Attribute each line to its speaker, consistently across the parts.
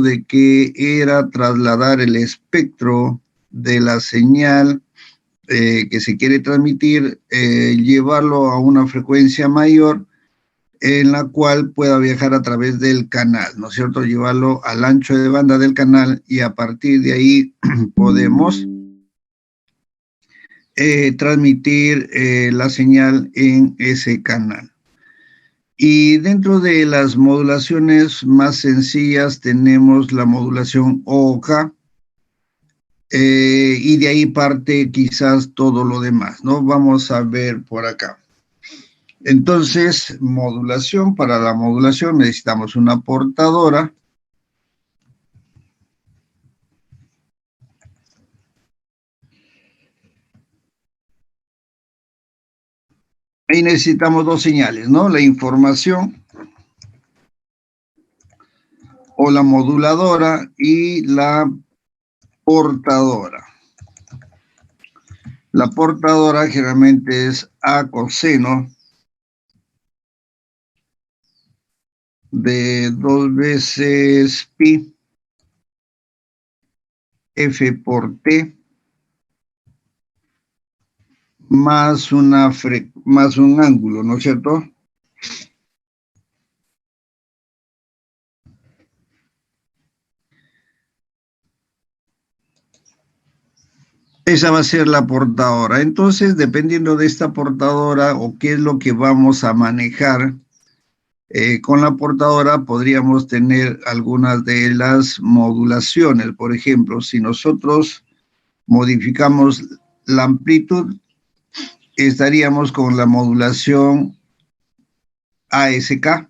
Speaker 1: de que era trasladar el espectro de la señal que se quiere transmitir, llevarlo a una frecuencia mayor en la cual pueda viajar a través del canal, ¿no es cierto? Llevarlo al ancho de banda del canal y a partir de ahí podemos transmitir la señal en ese canal. Y dentro de las modulaciones más sencillas tenemos la modulación OOK, y de ahí parte quizás todo lo demás, ¿no? Vamos a ver por acá. Entonces, modulación, para la modulación necesitamos una portadora. Ahí necesitamos dos señales, ¿no? La información o la moduladora y la portadora. La portadora generalmente es A coseno de 2 veces pi f por t más un ángulo, ¿no es cierto? Esa va a ser la portadora. Entonces, dependiendo de esta portadora o qué es lo que vamos a manejar, con la portadora podríamos tener algunas de las modulaciones. Por ejemplo, si nosotros modificamos la amplitud, estaríamos con la modulación ASK.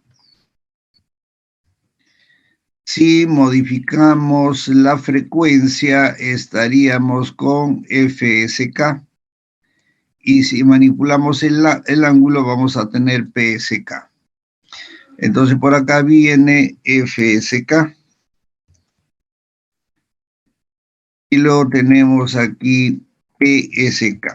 Speaker 1: Si modificamos la frecuencia, estaríamos con FSK. Y si manipulamos el ángulo, vamos a tener PSK. Entonces, por acá viene FSK. Y luego tenemos aquí PSK.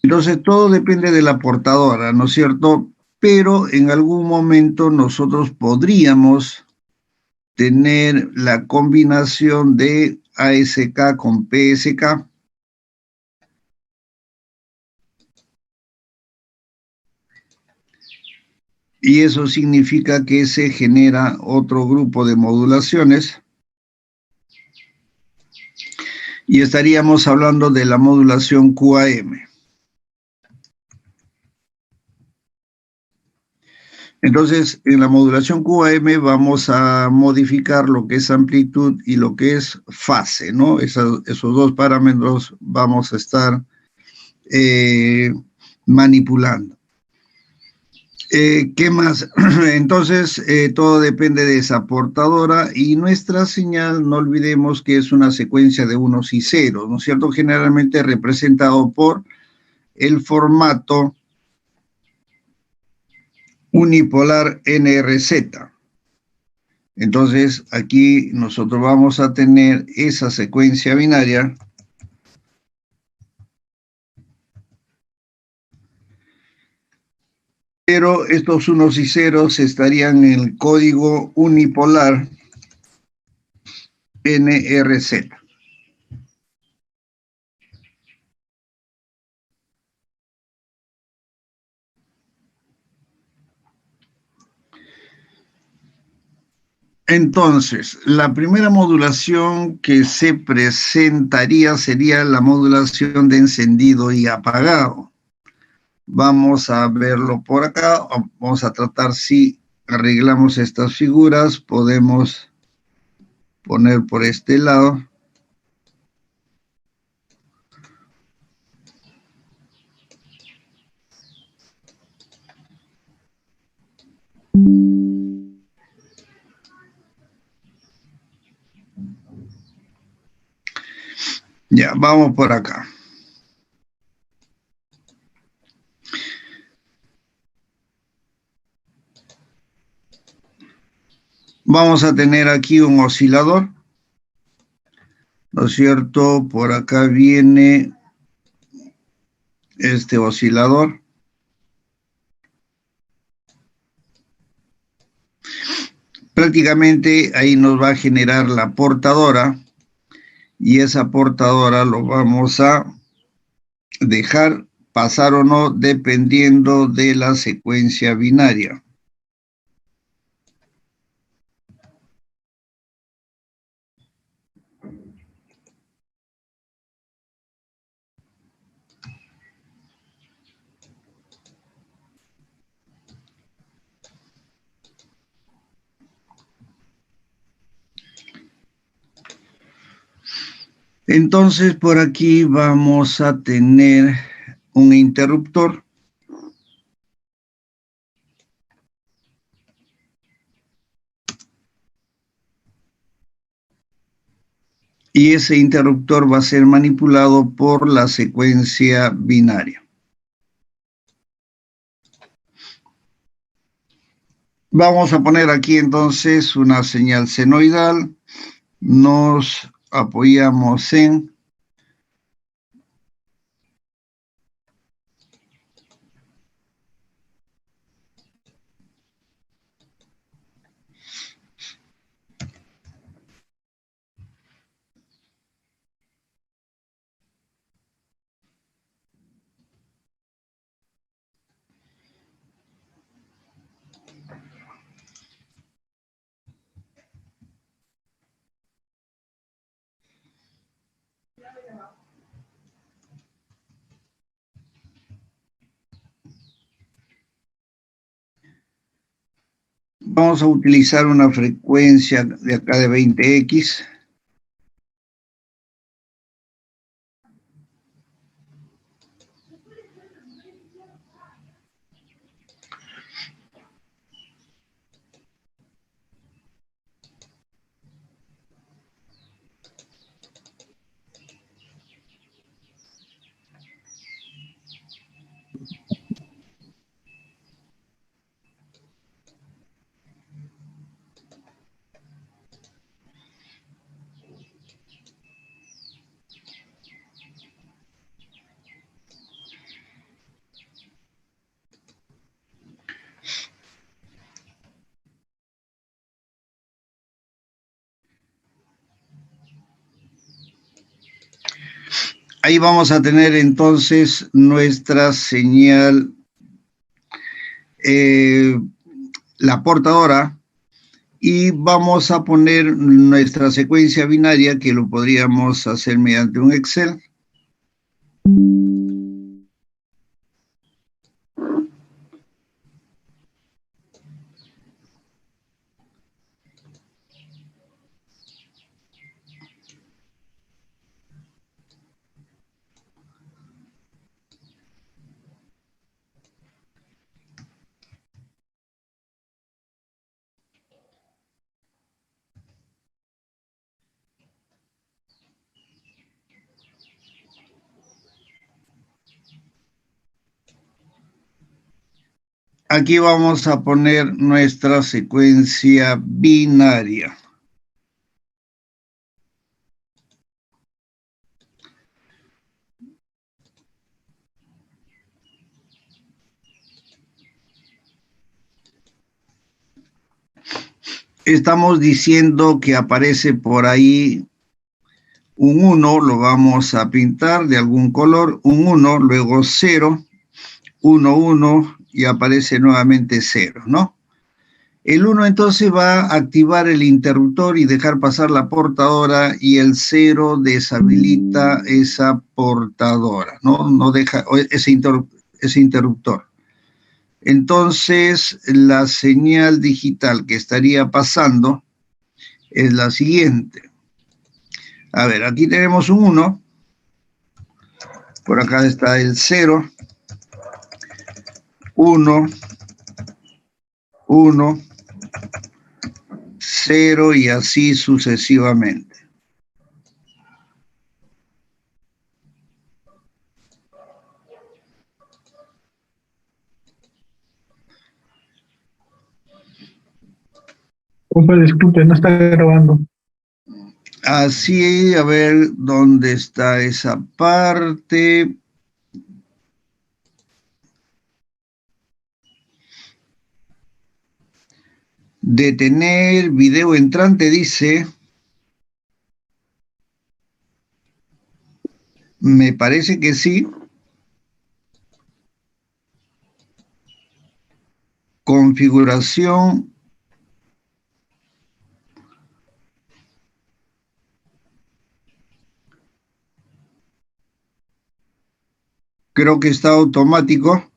Speaker 1: Entonces, todo depende de la portadora, ¿no es cierto? Pero en algún momento nosotros podríamos tener la combinación de ASK con PSK. Y eso significa que se genera otro grupo de modulaciones. Y estaríamos hablando de la modulación QAM. Entonces, en la modulación QAM vamos a modificar lo que es amplitud y lo que es fase, ¿no? Esos dos parámetros vamos a estar manipulando. ¿Qué más? Entonces, todo depende de esa portadora y nuestra señal, no olvidemos que es una secuencia de unos y ceros, ¿no es cierto? Generalmente representado por el formato unipolar NRZ. Entonces, aquí nosotros vamos a tener esa secuencia binaria pero estos unos y ceros estarían en el código unipolar NRZ. Entonces, la primera modulación que se presentaría sería la modulación de encendido y apagado. Vamos a verlo por acá. Vamos a tratar si arreglamos estas figuras. Podemos poner por este lado. Ya, vamos por acá. Vamos a tener aquí un oscilador, ¿no es cierto? Por acá viene este oscilador. prácticamente ahí nos va a generar la portadora y esa portadora lo vamos a dejar pasar o no dependiendo de la secuencia binaria. Entonces por aquí vamos a tener un interruptor. Y ese interruptor va a ser manipulado por la secuencia binaria. Vamos a poner aquí entonces una señal senoidal. Nos apoyamos en vamos a utilizar una frecuencia de acá de 20X. Ahí vamos a tener entonces nuestra señal, la portadora, y vamos a poner nuestra secuencia binaria, que lo podríamos hacer mediante un Excel. Aquí vamos a poner nuestra secuencia binaria. Estamos diciendo que aparece por ahí un 1, lo vamos a pintar de algún color, un 1, luego 0, 1, 1, y aparece nuevamente 0, ¿no? El 1 entonces va a activar el interruptor y dejar pasar la portadora, y el 0 deshabilita esa portadora, ¿no? No deja ese interruptor. Entonces, la señal digital que estaría pasando es la siguiente. A ver, aquí tenemos un 1, por acá está el 0, 1, 1, 0 y así sucesivamente.
Speaker 2: Opa, disculpe, no está grabando.
Speaker 1: Así, a ver dónde está esa parte. Detener video entrante, dice. Me parece que sí. Configuración. Creo que está automático.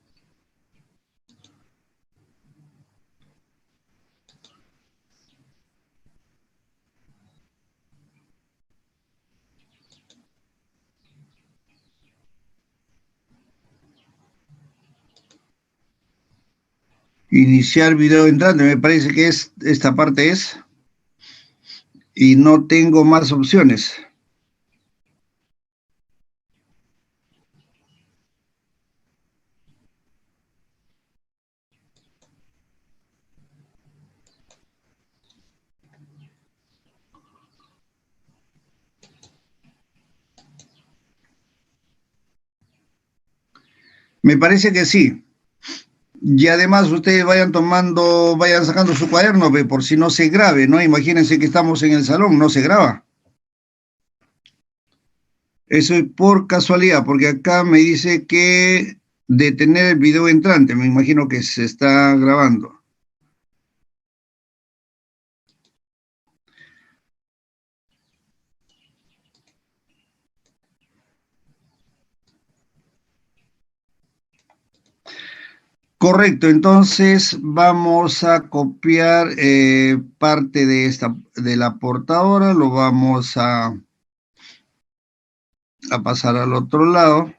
Speaker 1: Iniciar video entrante, me parece que esta parte es. Y no tengo más opciones. Me parece que sí. Y además ustedes vayan sacando su cuaderno, por si no se grabe, ¿no? Imagínense que estamos en el salón, no se graba. Eso es por casualidad, porque acá me dice que detener el video entrante, me imagino que se está grabando. Correcto, entonces vamos a copiar parte de la portadora, lo vamos a pasar al otro lado.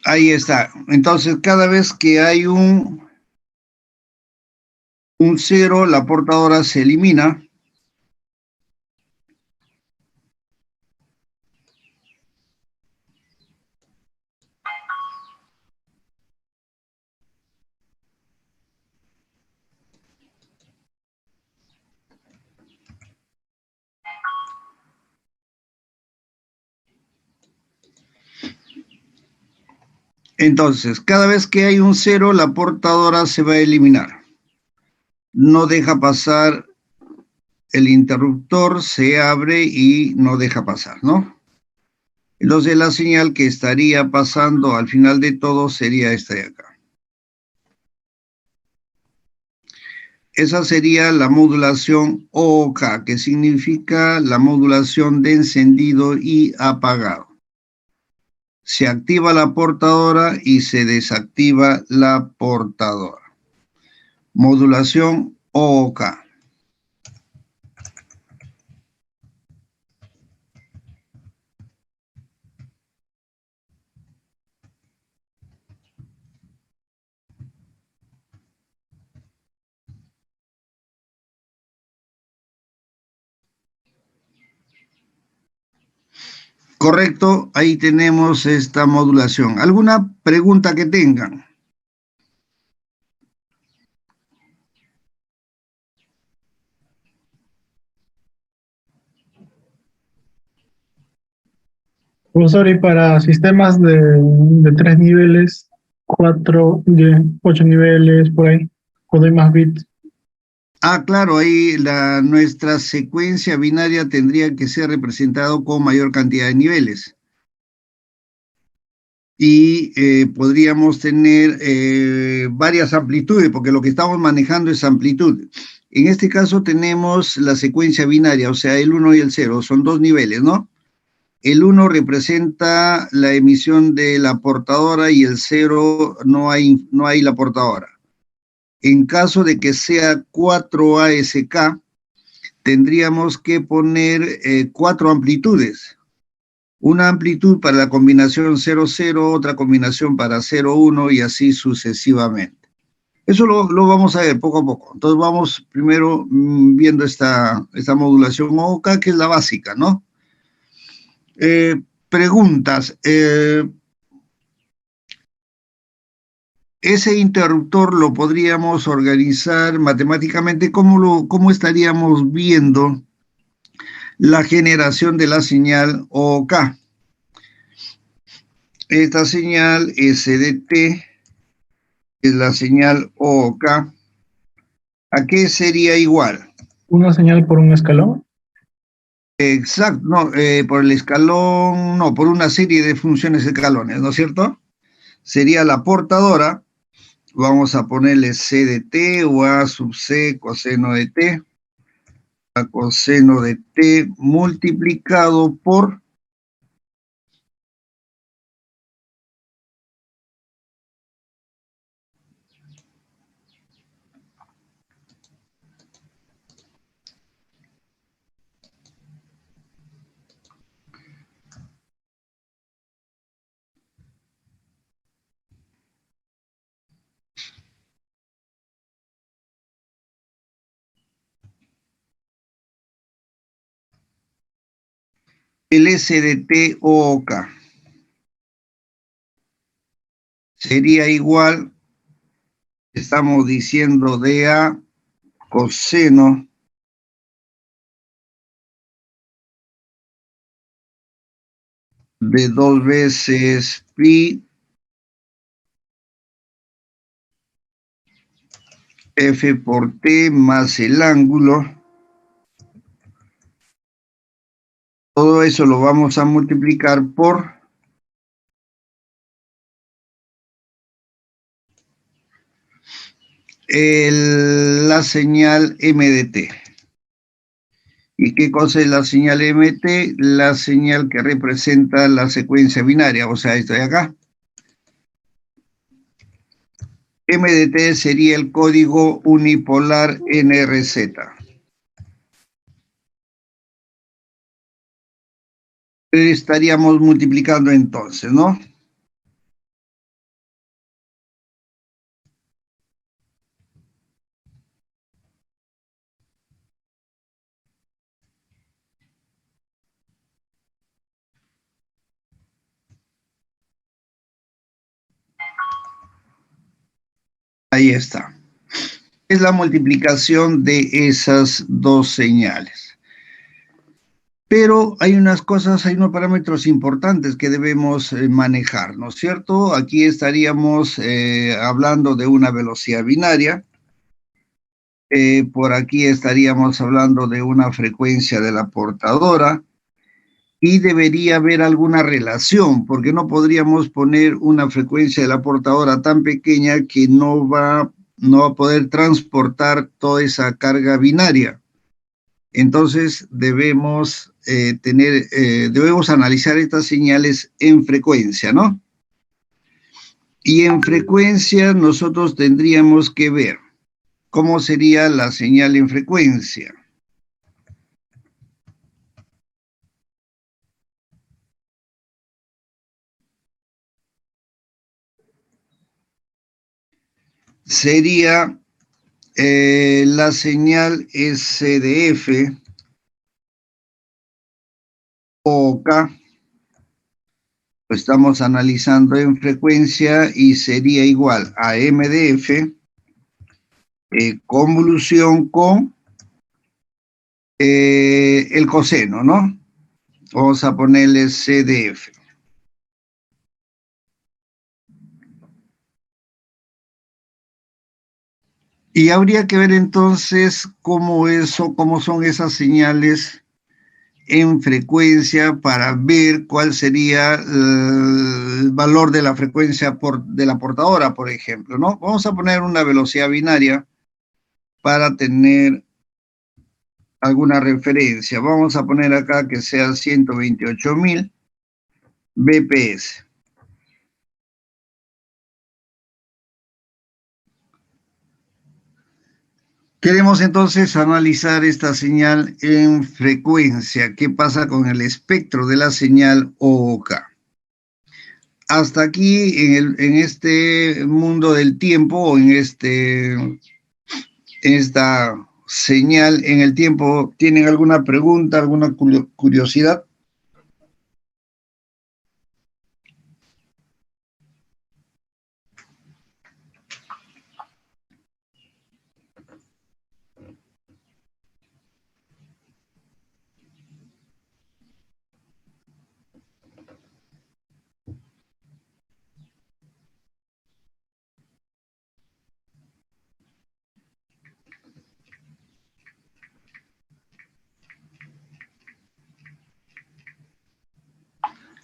Speaker 1: Ahí está. Entonces, cada vez que hay un 0, la portadora se elimina. Entonces, cada vez que hay un 0, la portadora se va a eliminar. No deja pasar el interruptor, se abre y no deja pasar, ¿no? Entonces, la señal que estaría pasando al final de todo sería esta de acá. Esa sería la modulación OK, que significa la modulación de encendido y apagado. Se activa la portadora y se desactiva la portadora. Modulación OK. Correcto, ahí tenemos esta modulación. ¿Alguna pregunta que tengan?
Speaker 2: Profesor, y para sistemas de 3 niveles, 8 niveles, por ahí, o doy más bits.
Speaker 1: Ah, claro, ahí nuestra secuencia binaria tendría que ser representado con mayor cantidad de niveles. Y podríamos tener varias amplitudes, porque lo que estamos manejando es amplitud. En este caso tenemos la secuencia binaria, o sea, el 1 y el 0, son 2 niveles, ¿no? El 1 representa la emisión de la portadora y el 0 no hay la portadora. En caso de que sea 4 ASK, tendríamos que poner 4 amplitudes. Una amplitud para la combinación 0,0, otra combinación para 0,1 y así sucesivamente. Eso lo vamos a ver poco a poco. Entonces vamos primero viendo esta modulación OCA, que es la básica, ¿no? Preguntas. Ese interruptor lo podríamos organizar matemáticamente. ¿Cómo estaríamos viendo la generación de la señal OK? Esta señal SDT es la señal OK. ¿A qué sería igual?
Speaker 2: ¿Una señal por un escalón?
Speaker 1: Exacto, no, por el escalón, no, por una serie de funciones escalones, ¿no es cierto? Sería la portadora, vamos a ponerle C de T o A sub C coseno de T, a coseno de T multiplicado por el S de T OK. Sería igual, estamos diciendo de A coseno de 2 veces pi F por T más el ángulo. Todo eso lo vamos a multiplicar por la señal MDT. ¿Y qué cosa es la señal MT? La señal que representa la secuencia binaria, o sea, esto de acá. MDT sería el código unipolar NRZ. Estaríamos multiplicando entonces, ¿no? Ahí está. Es la multiplicación de esas dos señales. Pero hay unas cosas, hay unos parámetros importantes que debemos manejar, ¿no es cierto? Aquí estaríamos hablando de una velocidad binaria. Por aquí estaríamos hablando de una frecuencia de la portadora. Y debería haber alguna relación, porque no podríamos poner una frecuencia de la portadora tan pequeña que no va a poder transportar toda esa carga binaria. Entonces debemos debemos analizar estas señales en frecuencia, ¿no? Y en frecuencia nosotros tendríamos que ver cómo sería la señal en frecuencia. Sería la señal SDF OK, lo estamos analizando en frecuencia y sería igual a MDF, convolución con el coseno, ¿no? Vamos a ponerle CDF. Y habría que ver entonces cómo son esas señales en frecuencia para ver cuál sería el valor de la frecuencia de la portadora, por ejemplo, ¿no? Vamos a poner una velocidad binaria para tener alguna referencia. Vamos a poner acá que sea 128.000 BPS. Queremos entonces analizar esta señal en frecuencia. ¿Qué pasa con el espectro de la señal OOK? Hasta aquí, en este mundo del tiempo, o esta señal en el tiempo, ¿tienen alguna pregunta, alguna curiosidad?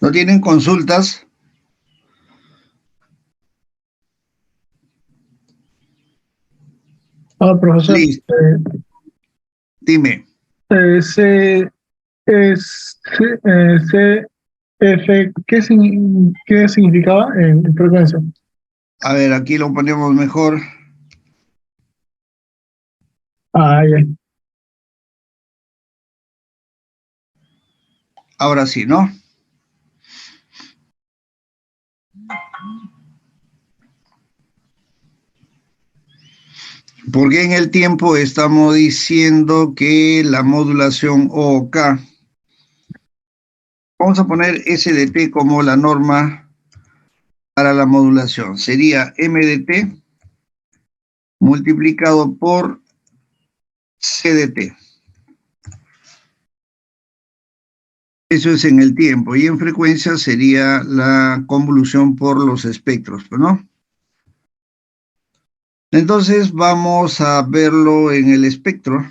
Speaker 1: ¿No tienen consultas?
Speaker 2: Profesor,
Speaker 1: Listo, dime.
Speaker 2: C, CF, ¿qué significaba en frecuencia?
Speaker 1: A ver, aquí lo ponemos mejor.
Speaker 2: Ya.
Speaker 1: Ahora sí, ¿no? Porque en el tiempo estamos diciendo que la modulación OOK, vamos a poner S de T como la norma para la modulación. Sería M de T multiplicado por C de T. Eso es en el tiempo. Y en frecuencia sería la convolución por los espectros, ¿no? Entonces vamos a verlo en el espectro.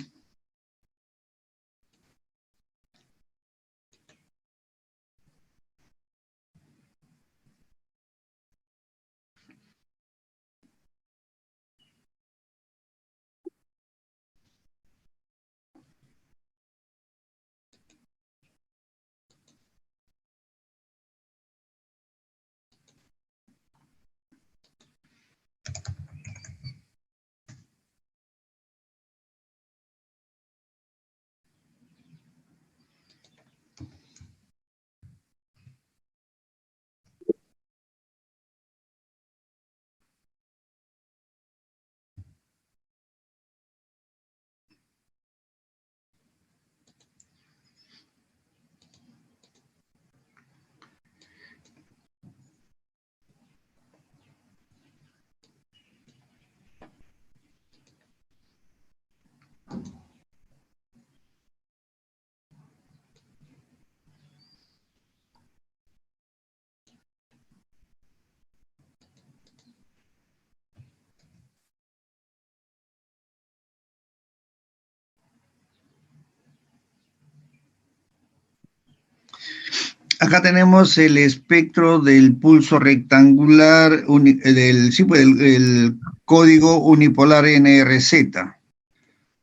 Speaker 1: Acá tenemos el espectro del pulso rectangular, el código unipolar NRZ.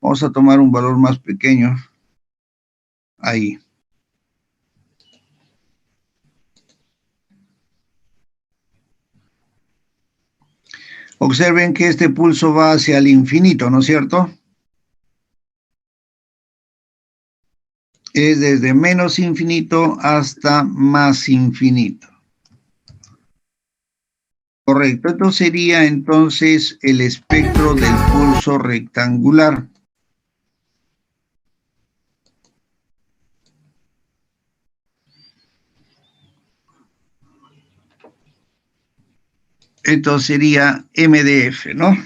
Speaker 1: Vamos a tomar un valor más pequeño. Ahí. Observen que este pulso va hacia el infinito, ¿no es cierto? Es desde menos infinito hasta más infinito. Correcto, esto sería entonces el espectro del pulso rectangular. Esto sería MDF, ¿no?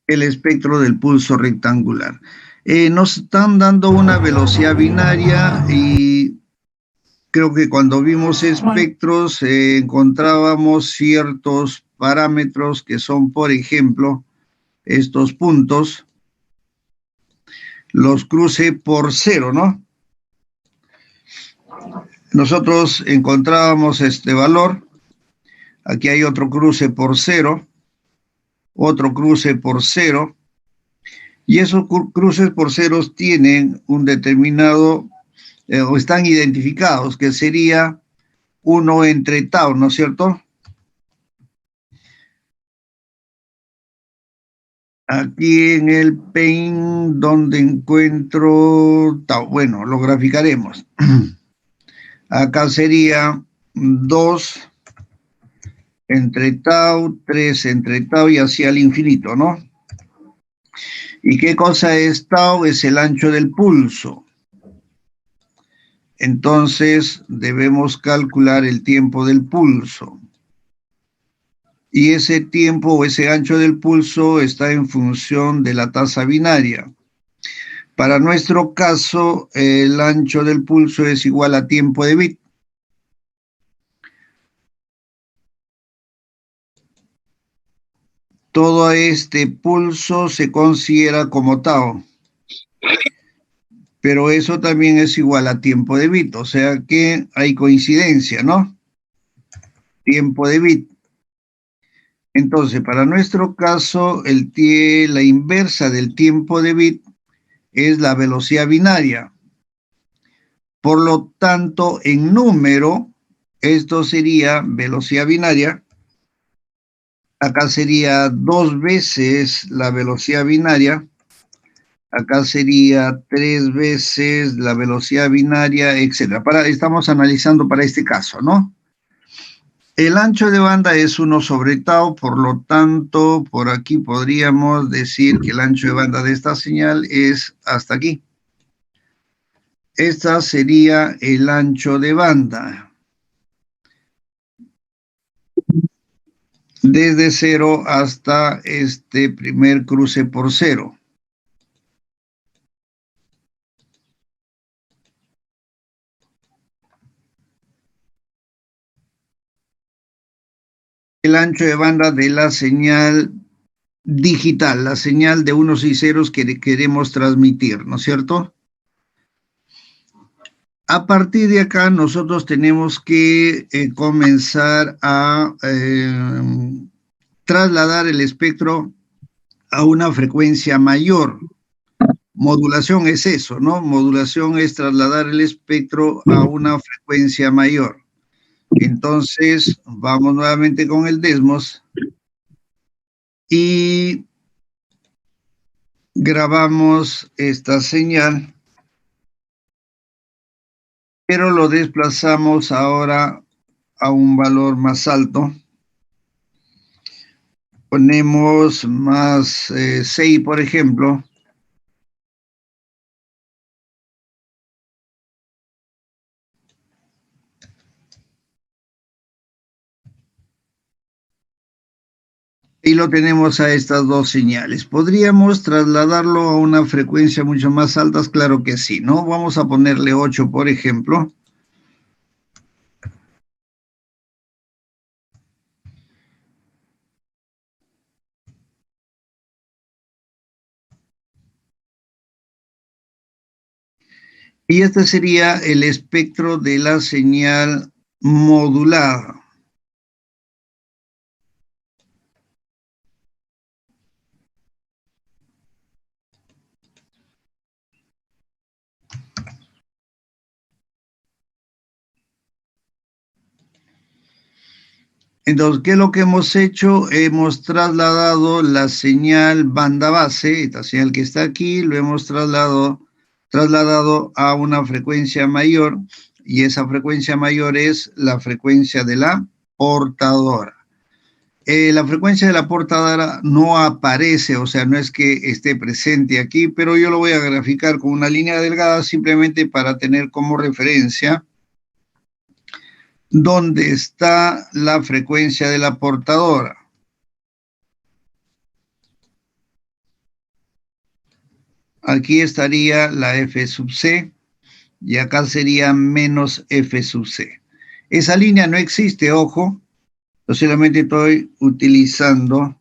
Speaker 1: El espectro del pulso rectangular. Nos están dando una velocidad binaria y creo que cuando vimos espectros encontrábamos ciertos parámetros que son, por ejemplo, estos puntos, los cruce por cero, ¿no? Nosotros encontrábamos este valor, aquí hay otro cruce por cero, otro cruce por cero, y esos cruces por ceros tienen un determinado, o están identificados, que sería 1 entre tau, ¿no es cierto? Aquí en el Paint, donde encuentro tau, bueno, lo graficaremos. Acá sería 2 entre tau, 3 entre tau y así al infinito, ¿no? ¿Y qué cosa es tau? Es el ancho del pulso. Entonces debemos calcular el tiempo del pulso. Y ese tiempo o ese ancho del pulso está en función de la tasa binaria. Para nuestro caso, el ancho del pulso es igual a tiempo de bit. Todo este pulso se considera como tau, pero eso también es igual a tiempo de bit, o sea que hay coincidencia, ¿no? Tiempo de bit. Entonces, para nuestro caso, la inversa del tiempo de bit es la velocidad binaria. Por lo tanto, en número, esto sería velocidad binaria. Acá sería 2 veces la velocidad binaria. Acá sería 3 veces la velocidad binaria, etc. Estamos analizando para este caso, ¿no? El ancho de banda es 1 sobre tau, por lo tanto, por aquí podríamos decir que el ancho de banda de esta señal es hasta aquí. Esta sería el ancho de banda. Desde 0 hasta este primer cruce por 0. El ancho de banda de la señal digital, la señal de unos y ceros que queremos transmitir, ¿no es cierto? A partir de acá nosotros tenemos que comenzar a trasladar el espectro a una frecuencia mayor. Modulación es eso, ¿no? Modulación es trasladar el espectro a una frecuencia mayor. Entonces, vamos nuevamente con el Desmos y grabamos esta señal, pero lo desplazamos ahora a un valor más alto. Ponemos más 6, por ejemplo. Y lo tenemos a estas dos señales. ¿Podríamos trasladarlo a una frecuencia mucho más alta? Claro que sí, ¿no? Vamos a ponerle 8, por ejemplo. Y este sería el espectro de la señal modulada. Entonces, ¿qué es lo que hemos hecho? Hemos trasladado la señal banda base, esta señal que está aquí, lo hemos trasladado a una frecuencia mayor, y esa frecuencia mayor es la frecuencia de la portadora. La frecuencia de la portadora no aparece, o sea, no es que esté presente aquí, pero yo lo voy a graficar con una línea delgada simplemente para tener como referencia dónde está la frecuencia de la portadora. Aquí estaría la F sub C y acá sería menos F sub C. Esa línea no existe, ojo, yo solamente estoy utilizando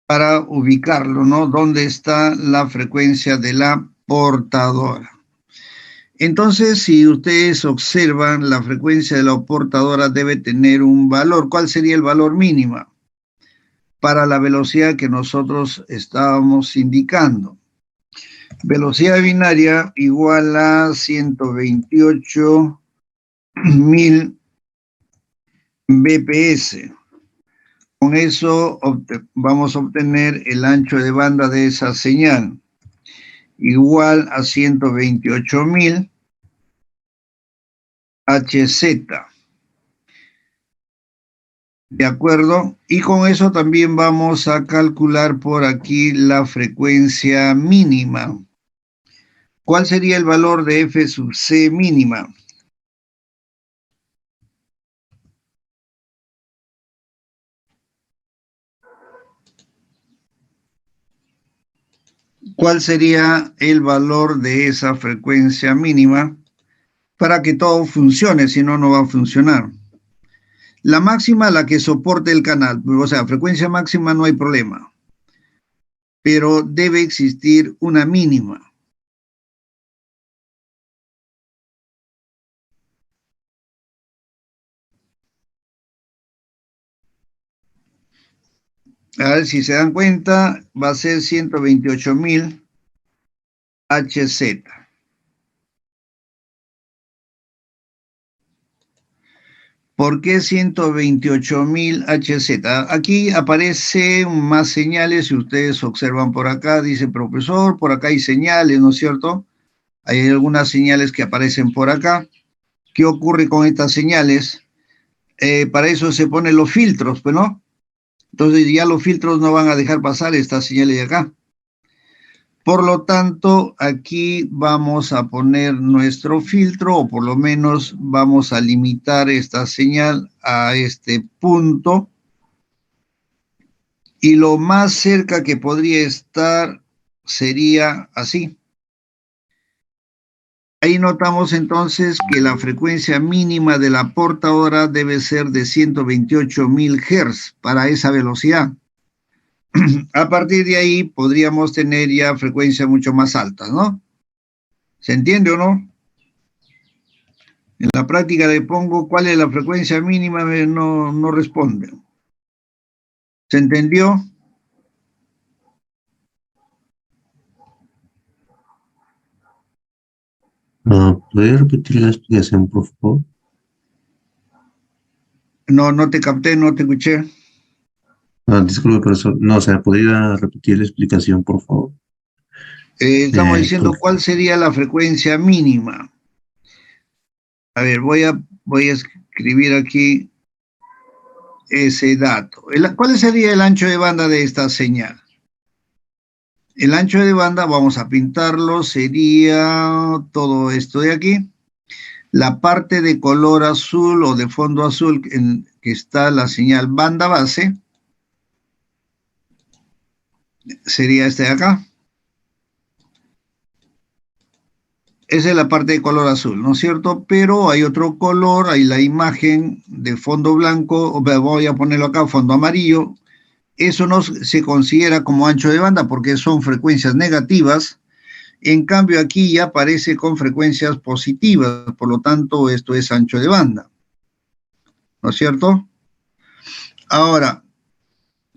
Speaker 1: para ubicarlo, ¿no? ¿Dónde está la frecuencia de la portadora? Entonces, si ustedes observan, la frecuencia de la portadora debe tener un valor. ¿Cuál sería el valor mínimo para la velocidad que nosotros estábamos indicando? Velocidad binaria igual a 128.000 BPS. Con eso vamos a obtener el ancho de banda de esa señal, igual a 128.000 Hz. ¿De acuerdo? Y con eso también vamos a calcular por aquí la frecuencia mínima. ¿Cuál sería el valor de F sub C mínima? ¿Cuál sería el valor de esa frecuencia mínima para que todo funcione? Si no, no va a funcionar. La máxima, la que soporte el canal, o sea, frecuencia máxima no hay problema, pero debe existir una mínima. A ver si se dan cuenta, va a ser 128.000 Hz. ¿Por qué 128.000 Hz? Aquí aparecen más señales, si ustedes observan por acá, dice profesor, por acá hay señales, ¿no es cierto? Hay algunas señales que aparecen por acá. ¿Qué ocurre con estas señales? Para eso se ponen los filtros, pues, ¿no? Entonces ya los filtros no van a dejar pasar estas señales de acá. Por lo tanto, aquí vamos a poner nuestro filtro, o por lo menos vamos a limitar esta señal a este punto. Y lo más cerca que podría estar sería así. Ahí notamos entonces que la frecuencia mínima de la portadora debe ser de 128.000 Hz para esa velocidad. A partir de ahí podríamos tener ya frecuencias mucho más altas, ¿no? ¿Se entiende o no? En la práctica le pongo cuál es la frecuencia mínima, no responde. ¿Se entendió?
Speaker 3: ¿Puede repetir la explicación, por favor?
Speaker 1: No te capté, no te escuché.
Speaker 3: Disculpe, profesor. No, o sea, ¿podría repetir la explicación, por favor?
Speaker 1: Estamos diciendo
Speaker 3: Con-
Speaker 1: cuál sería la frecuencia mínima. A ver, voy a escribir aquí ese dato. ¿Cuál sería el ancho de banda de esta señal? El ancho de banda, vamos a pintarlo, sería todo esto de aquí. La parte de color azul o de fondo azul en que está la señal banda base, sería este de acá. Esa es la parte de color azul, ¿no es cierto? Pero hay otro color, hay la imagen de fondo blanco, voy a ponerlo acá, fondo amarillo. Eso no se considera como ancho de banda porque son frecuencias negativas. En cambio, aquí ya aparece con frecuencias positivas, por lo tanto, esto es ancho de banda, ¿no es cierto? Ahora,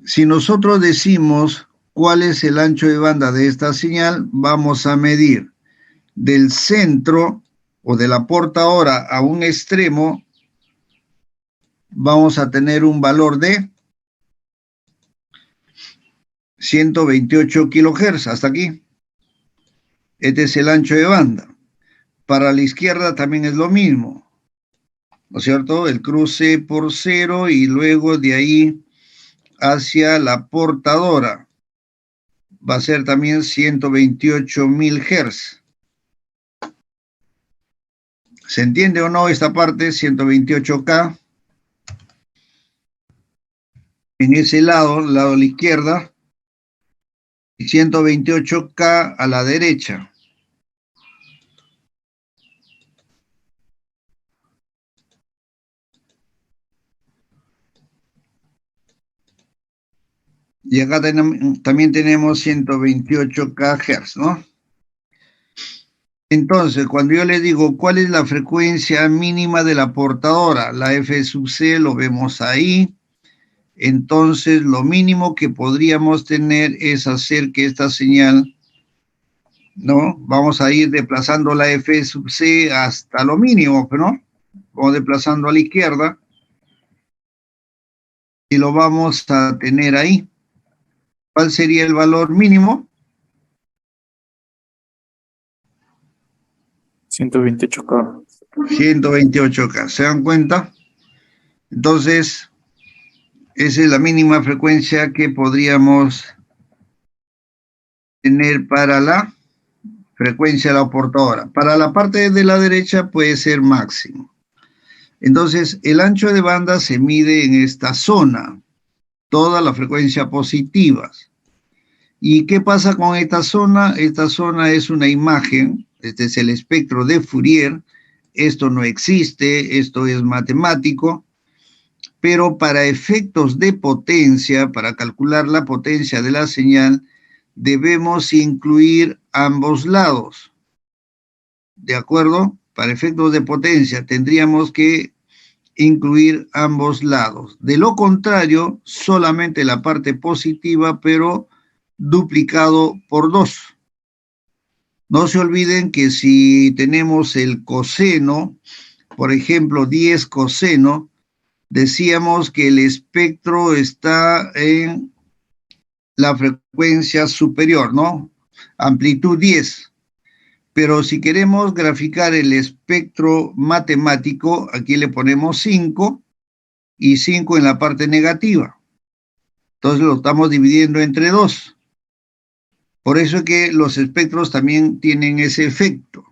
Speaker 1: si nosotros decimos cuál es el ancho de banda de esta señal, vamos a medir del centro o de la portadora a un extremo, vamos a tener un valor de 128 kilohertz, hasta aquí. Este es el ancho de banda. Para la izquierda también es lo mismo, ¿no es cierto? El cruce por cero y luego de ahí hacia la portadora va a ser también 128.000 Hz. ¿Se entiende o no esta parte? 128K. En ese lado de la izquierda, y 128K a la derecha. Y acá también tenemos 128 kHz, ¿no? Entonces, cuando yo le digo cuál es la frecuencia mínima de la portadora, la F sub C lo vemos ahí. Entonces, lo mínimo que podríamos tener es hacer que esta señal, ¿no? Vamos a ir desplazando la F sub C hasta lo mínimo, ¿no? Vamos desplazando a la izquierda. y lo vamos a tener ahí. ¿Cuál sería el valor mínimo?
Speaker 4: 128K.
Speaker 1: 128K, ¿se dan cuenta? Entonces, esa es la mínima frecuencia que podríamos tener para la frecuencia de la portadora. Para la parte de la derecha puede ser máximo. Entonces, el ancho de banda se mide en esta zona, toda la frecuencia positivas. ¿Y qué pasa con esta zona? Esta zona es una imagen, este es el espectro de Fourier, esto no existe, esto es matemático, pero para efectos de potencia, para calcular la potencia de la señal, debemos incluir ambos lados. ¿De acuerdo? Para efectos de potencia tendríamos que incluir ambos lados. De lo contrario, solamente la parte positiva, pero duplicado por 2. No se olviden que si tenemos el coseno, por ejemplo, 10 coseno, decíamos que el espectro está en la frecuencia superior, ¿no? Amplitud 10. Pero si queremos graficar el espectro matemático, aquí le ponemos 5 y 5 en la parte negativa. Entonces lo estamos dividiendo entre 2. Por eso es que los espectros también tienen ese efecto.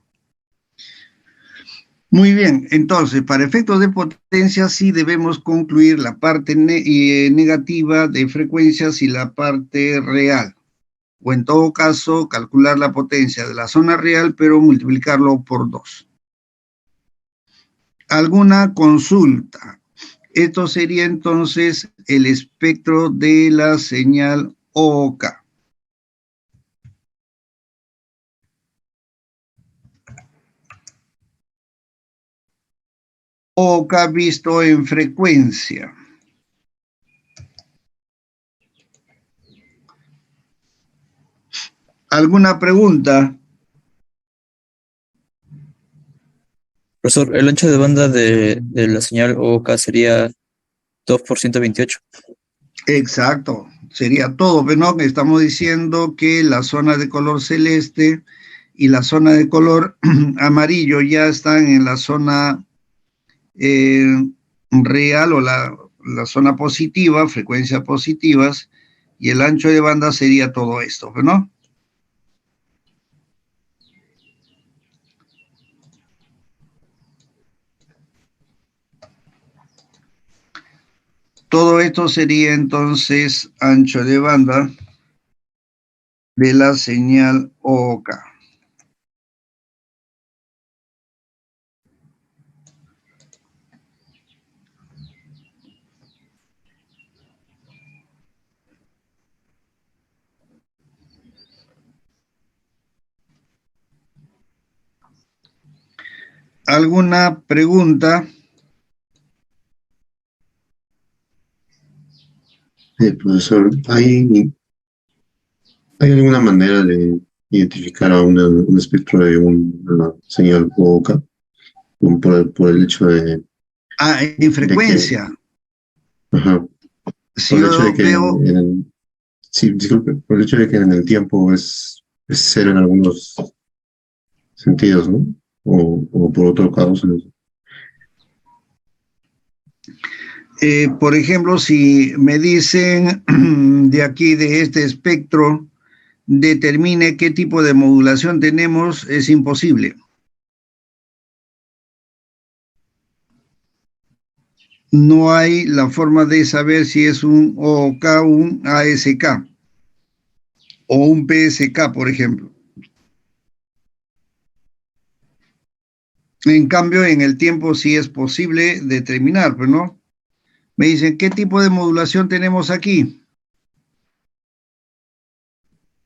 Speaker 1: Muy bien, entonces, para efectos de potencia sí debemos concluir la parte negativa de frecuencias y la parte real. O en todo caso, calcular la potencia de la zona real, pero multiplicarlo por 2. ¿Alguna consulta? Esto sería entonces el espectro de la señal OK. OK visto en frecuencia. ¿Alguna pregunta?
Speaker 5: Profesor, el ancho de banda de la señal OK sería 2 por 128.
Speaker 1: Exacto, sería todo, pero no, estamos diciendo que la zona de color celeste y la zona de color amarillo ya están en la zona real o la zona positiva, frecuencias positivas, y el ancho de banda sería todo esto, ¿no? Todo esto sería entonces ancho de banda de la señal OK. ¿Alguna pregunta?
Speaker 3: Profesor, ¿hay alguna manera de identificar a un espectro de una señal OK por el hecho
Speaker 1: Ah, en
Speaker 3: de que,
Speaker 1: frecuencia.
Speaker 3: ajá,
Speaker 1: Si
Speaker 3: por el hecho de
Speaker 1: yo
Speaker 3: que
Speaker 1: veo,
Speaker 3: sí, disculpe, por el hecho de que en el tiempo es cero en algunos sentidos, ¿no? O por otro caso,
Speaker 1: por ejemplo, si me dicen de aquí, de este espectro, determine qué tipo de modulación tenemos, es imposible. No hay la forma de saber si es un OK, un ASK o un PSK, por ejemplo. En cambio, en el tiempo sí es posible determinar, pero no. Me dicen, ¿qué tipo de modulación tenemos aquí?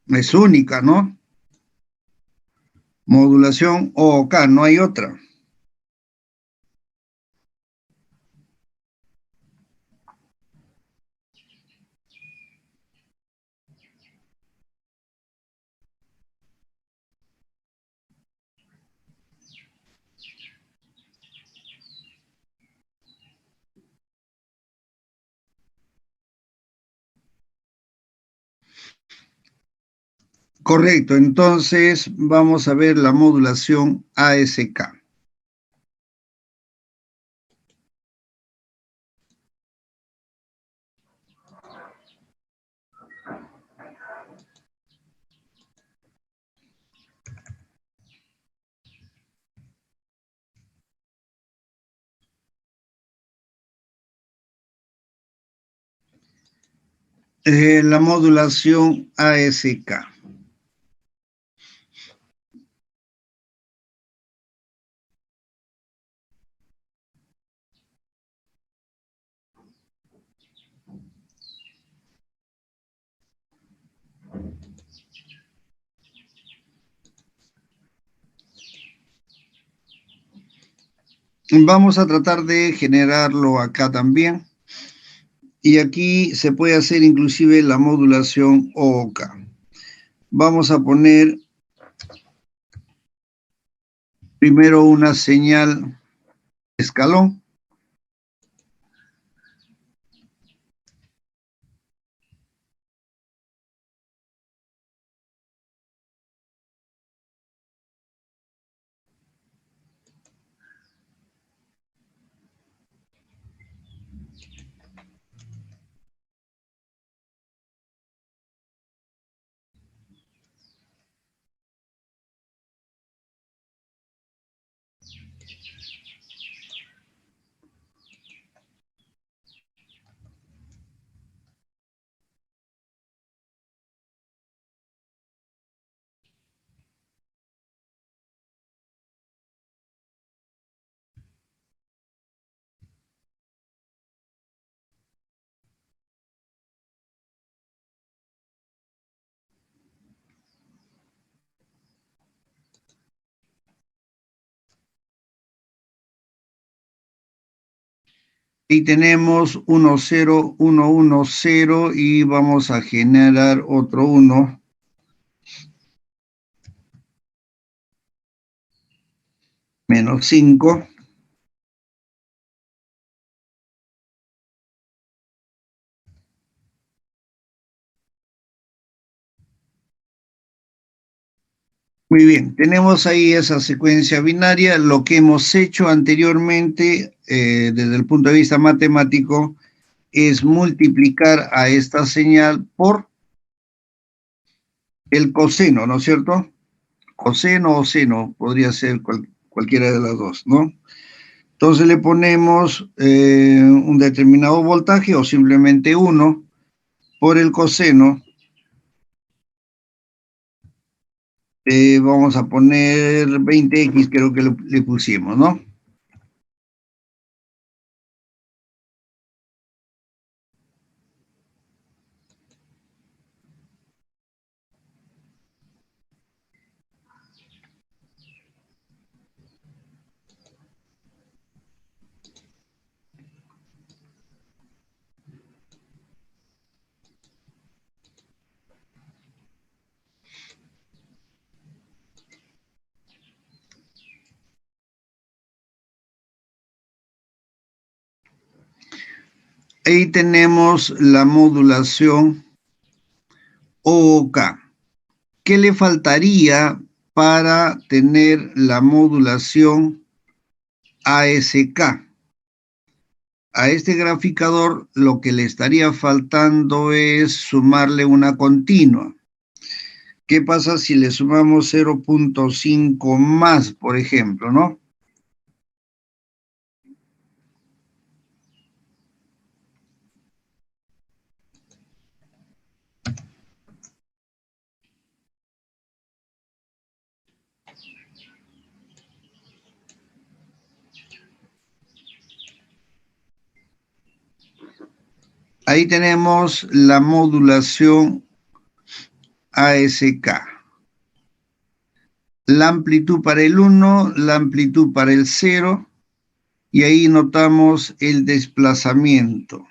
Speaker 1: Es única, ¿no? Modulación OK, no hay otra. Correcto, entonces vamos a ver la modulación ASK. La modulación ASK. Vamos a tratar de generarlo acá también. Y aquí se puede hacer inclusive la modulación OOK. Vamos a poner primero una señal escalón. Y tenemos 1, 0, 1, 1, 0 y vamos a generar otro 1. Menos 5. Muy bien, tenemos ahí esa secuencia binaria. Lo que hemos hecho anteriormente, desde el punto de vista matemático, es multiplicar a esta señal por el coseno, ¿no es cierto? Coseno o seno, podría ser cualquiera de las dos, ¿no? Entonces le ponemos un determinado voltaje o simplemente 1 por el coseno. Vamos a poner 20x, creo que le pusimos, ¿no? Ahí tenemos la modulación OOK. ¿Qué le faltaría para tener la modulación ASK? A este graficador lo que le estaría faltando es sumarle una continua. ¿Qué pasa si le sumamos 0.5 más, por ejemplo, no? Ahí tenemos la modulación ASK. La amplitud para el 1, la amplitud para el 0, y ahí notamos el desplazamiento.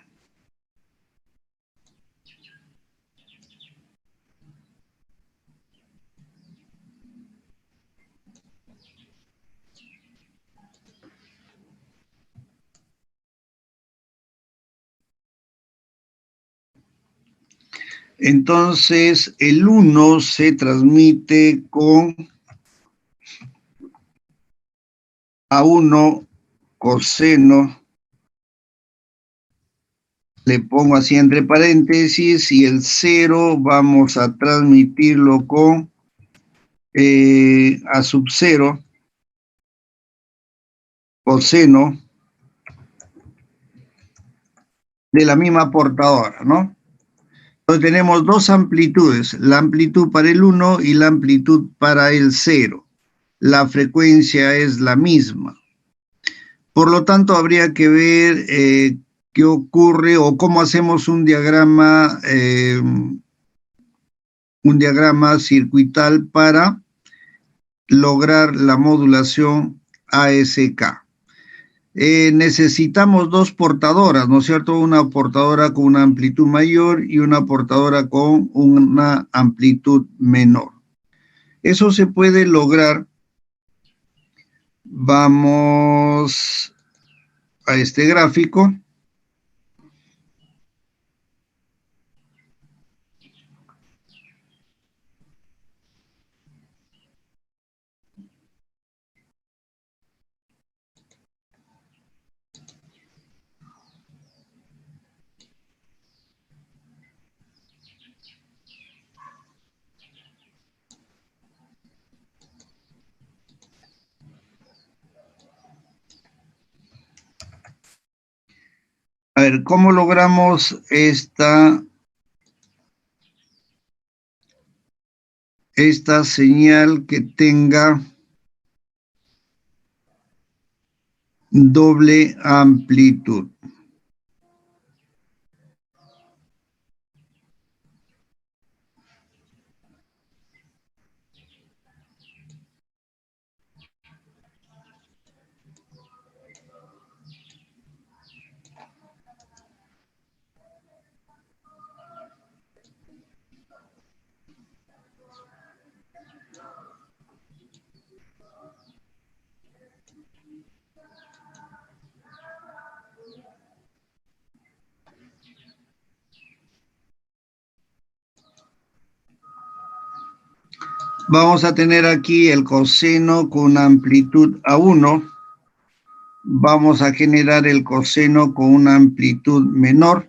Speaker 1: Entonces, el 1 se transmite con A1 coseno, le pongo así entre paréntesis, y el 0 vamos a transmitirlo con A sub 0 coseno de la misma portadora, ¿no? Entonces tenemos dos amplitudes, la amplitud para el 1 y la amplitud para el 0. La frecuencia es la misma. Por lo tanto, habría que ver qué ocurre o cómo hacemos un diagrama circuital para lograr la modulación ASK. Necesitamos dos portadoras, ¿no es cierto? Una portadora con una amplitud mayor y una portadora con una amplitud menor. Eso se puede lograr. Vamos a este gráfico. A ver, ¿cómo logramos esta señal que tenga doble amplitud? Vamos a tener aquí el coseno con amplitud A1. Vamos a generar el coseno con una amplitud menor.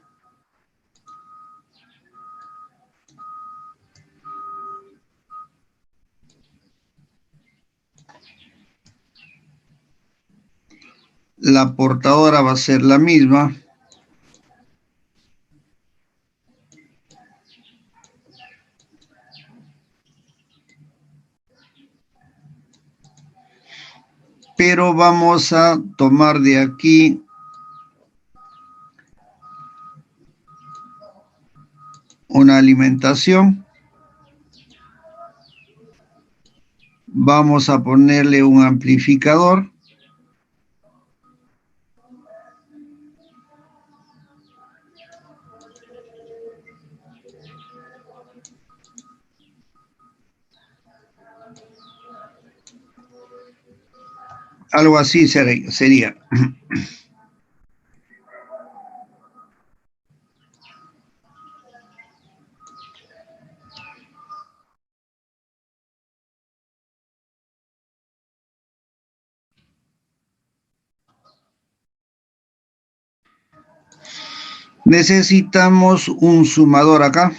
Speaker 1: La portadora va a ser la misma. Pero vamos a tomar de aquí una alimentación. Vamos a ponerle un amplificador. Algo así sería. Necesitamos un sumador acá.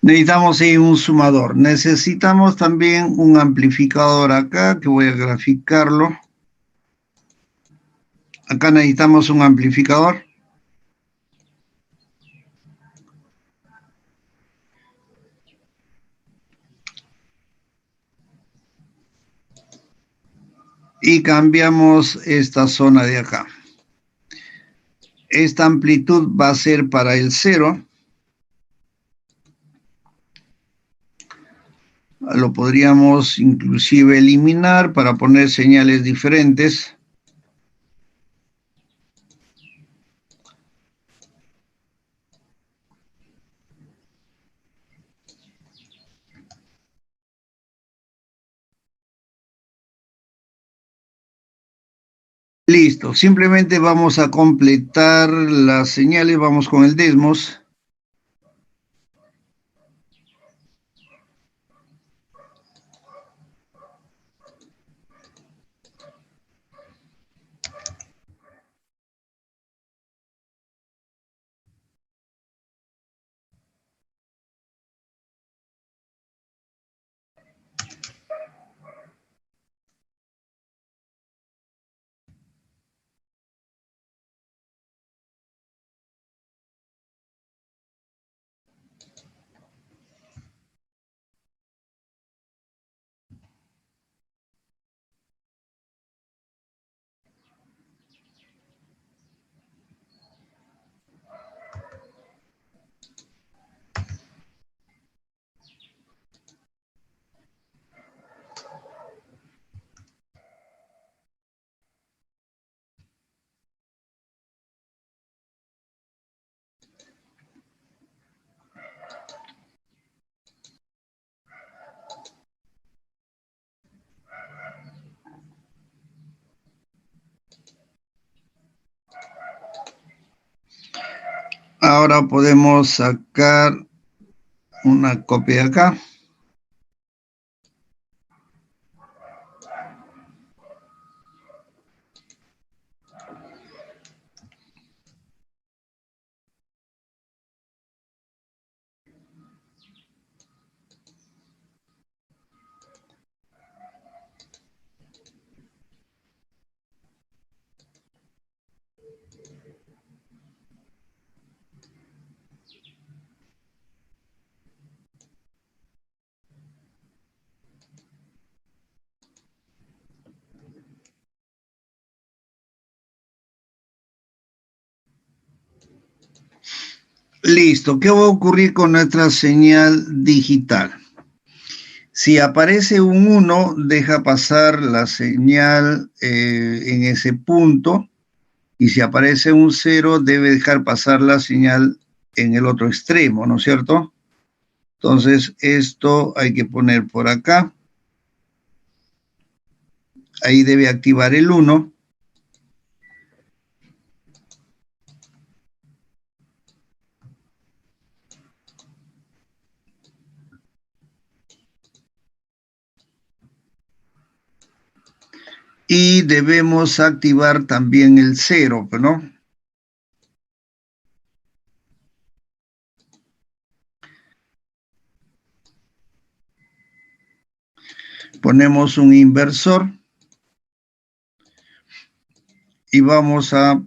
Speaker 1: Necesitamos ahí un sumador. Necesitamos también un amplificador acá, que voy a graficarlo. Acá necesitamos un amplificador. Y cambiamos esta zona de acá. Esta amplitud va a ser para el 0. Lo podríamos inclusive eliminar para poner señales diferentes. Listo, simplemente vamos a completar las señales, vamos con el Desmos. Ahora podemos sacar una copia de acá. Listo, ¿qué va a ocurrir con nuestra señal digital? Si aparece un 1, deja pasar la señal en ese punto, y si aparece un 0, debe dejar pasar la señal en el otro extremo, ¿no es cierto? Entonces, esto hay que poner por acá. Ahí debe activar el 1. Y debemos activar también el 0, ¿no? Ponemos un inversor y vamos a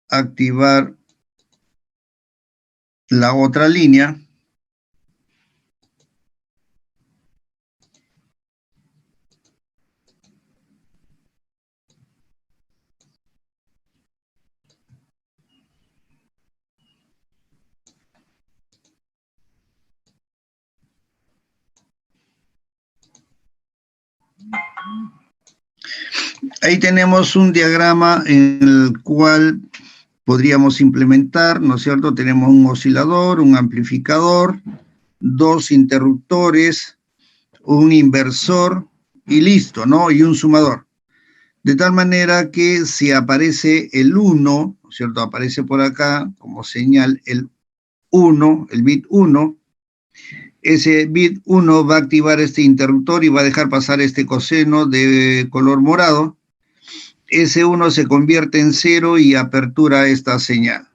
Speaker 1: activar la otra línea. Ahí tenemos un diagrama en el cual podríamos implementar, ¿no es cierto? Tenemos un oscilador, un amplificador, dos interruptores, un inversor y listo, ¿no? Y un sumador. De tal manera que si aparece el 1, ¿no es cierto? Aparece por acá como señal el 1, el bit 1, ese bit 1 va a activar este interruptor y va a dejar pasar este coseno de color morado. Ese 1 se convierte en 0 y apertura esta señal.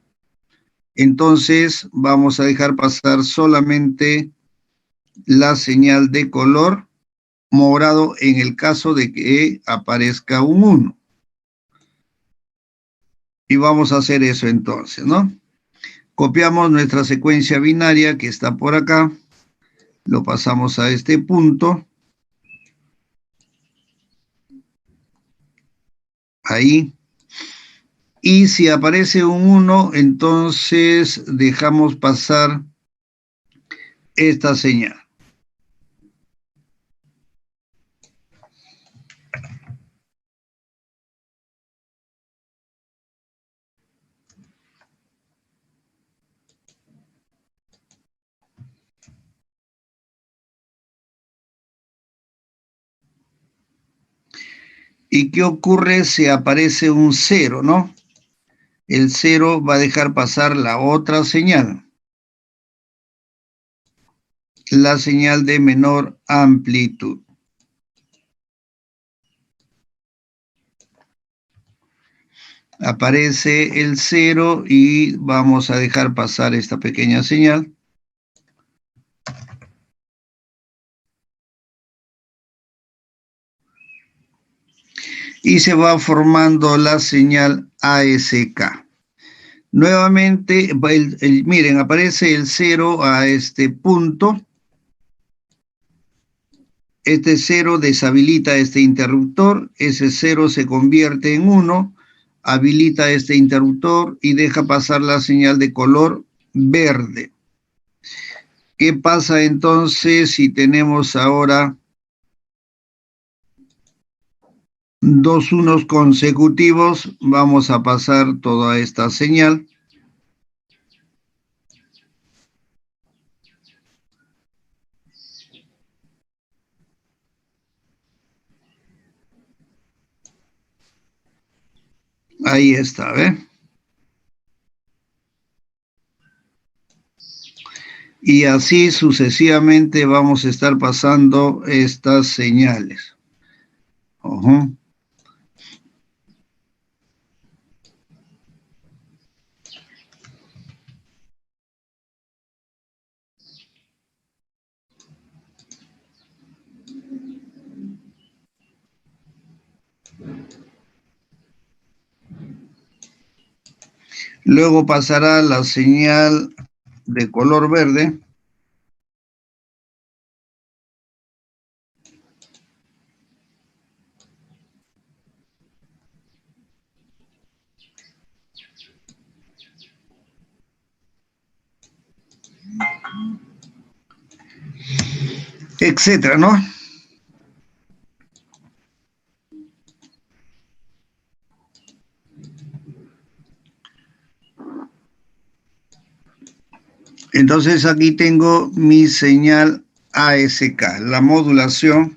Speaker 1: Entonces vamos a dejar pasar solamente la señal de color morado en el caso de que aparezca un 1. Y vamos a hacer eso entonces, ¿no? Copiamos nuestra secuencia binaria que está por acá, lo pasamos a este punto, ahí, y si aparece un 1, entonces dejamos pasar esta señal. ¿Y qué ocurre si aparece un 0, no? El 0 va a dejar pasar la otra señal, la señal de menor amplitud. Aparece el 0 y vamos a dejar pasar esta pequeña señal. Y se va formando la señal ASK. Nuevamente, miren, aparece el 0 a este punto. Este 0 deshabilita este interruptor. Ese 0 se convierte en 1, habilita este interruptor y deja pasar la señal de color verde. ¿Qué pasa entonces si tenemos ahora dos unos consecutivos? Vamos a pasar toda esta señal. Ahí está, ¿ve? Y así sucesivamente vamos a estar pasando estas señales. Uh-huh. Luego pasará la señal de color verde. Etcétera, ¿no? Entonces aquí tengo mi señal ASK, la modulación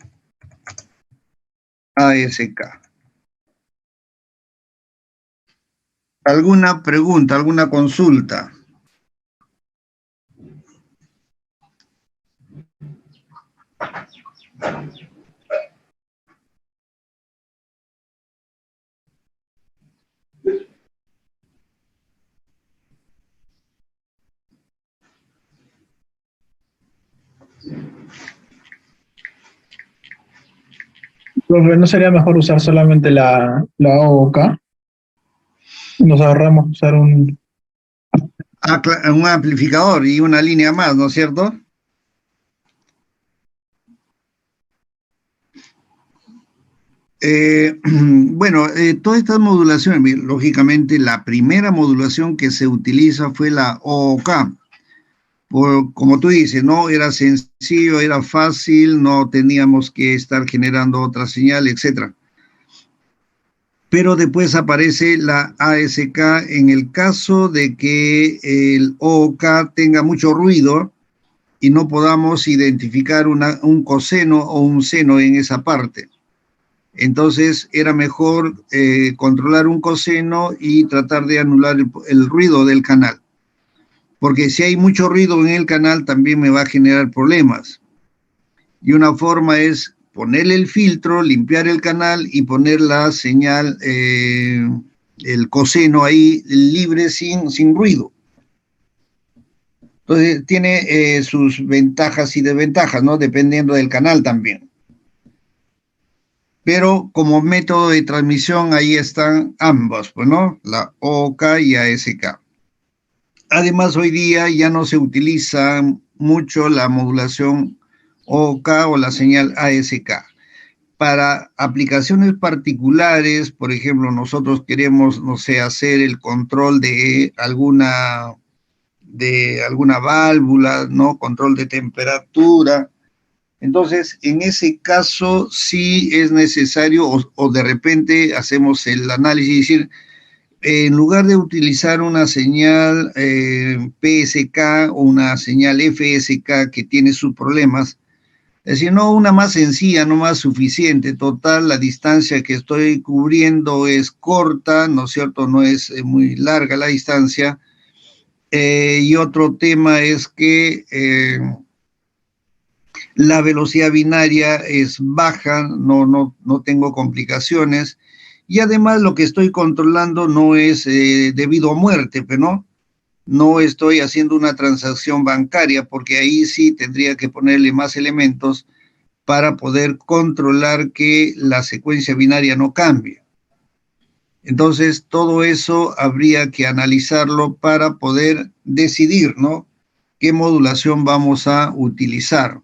Speaker 1: ASK. ¿Alguna pregunta, alguna consulta?
Speaker 2: Profe, ¿no sería mejor usar solamente la OOK? Nos ahorramos usar un...
Speaker 1: Un amplificador y una línea más, ¿no es cierto? Bueno, todas estas modulaciones, lógicamente la primera modulación que se utiliza fue la OOK. Como tú dices, ¿no? Era sencillo, era fácil, no teníamos que estar generando otra señal, etc. Pero después aparece la ASK en el caso de que el OOK tenga mucho ruido y no podamos identificar un coseno o un seno en esa parte. Entonces era mejor controlar un coseno y tratar de anular el ruido del canal. porque si hay mucho ruido en el canal también me va a generar problemas. Y una forma es ponerle el filtro, limpiar el canal y poner la señal, el coseno ahí libre sin ruido. Entonces tiene sus ventajas y desventajas, ¿no? Dependiendo del canal también. Pero como método de transmisión ahí están ambos, pues, ¿no? La OOK y ASK. Además, hoy día ya no se utiliza mucho la modulación OOK o la señal ASK. Para aplicaciones particulares, por ejemplo, nosotros queremos, no sé, hacer el control de alguna válvula, ¿no? Control de temperatura. Entonces, en ese caso sí es necesario, o de repente hacemos el análisis y decir, en lugar de utilizar una señal PSK o una señal FSK que tiene sus problemas, es decir, no una más sencilla, no más suficiente. Total, la distancia que estoy cubriendo es corta, ¿no es cierto? No es muy larga la distancia. Y otro tema es que la velocidad binaria es baja, no tengo complicaciones. Y además lo que estoy controlando no es debido a muerte, pero no estoy haciendo una transacción bancaria, porque ahí sí tendría que ponerle más elementos para poder controlar que la secuencia binaria no cambie. Entonces, todo eso habría que analizarlo para poder decidir, ¿no? ¿Qué modulación vamos a utilizar?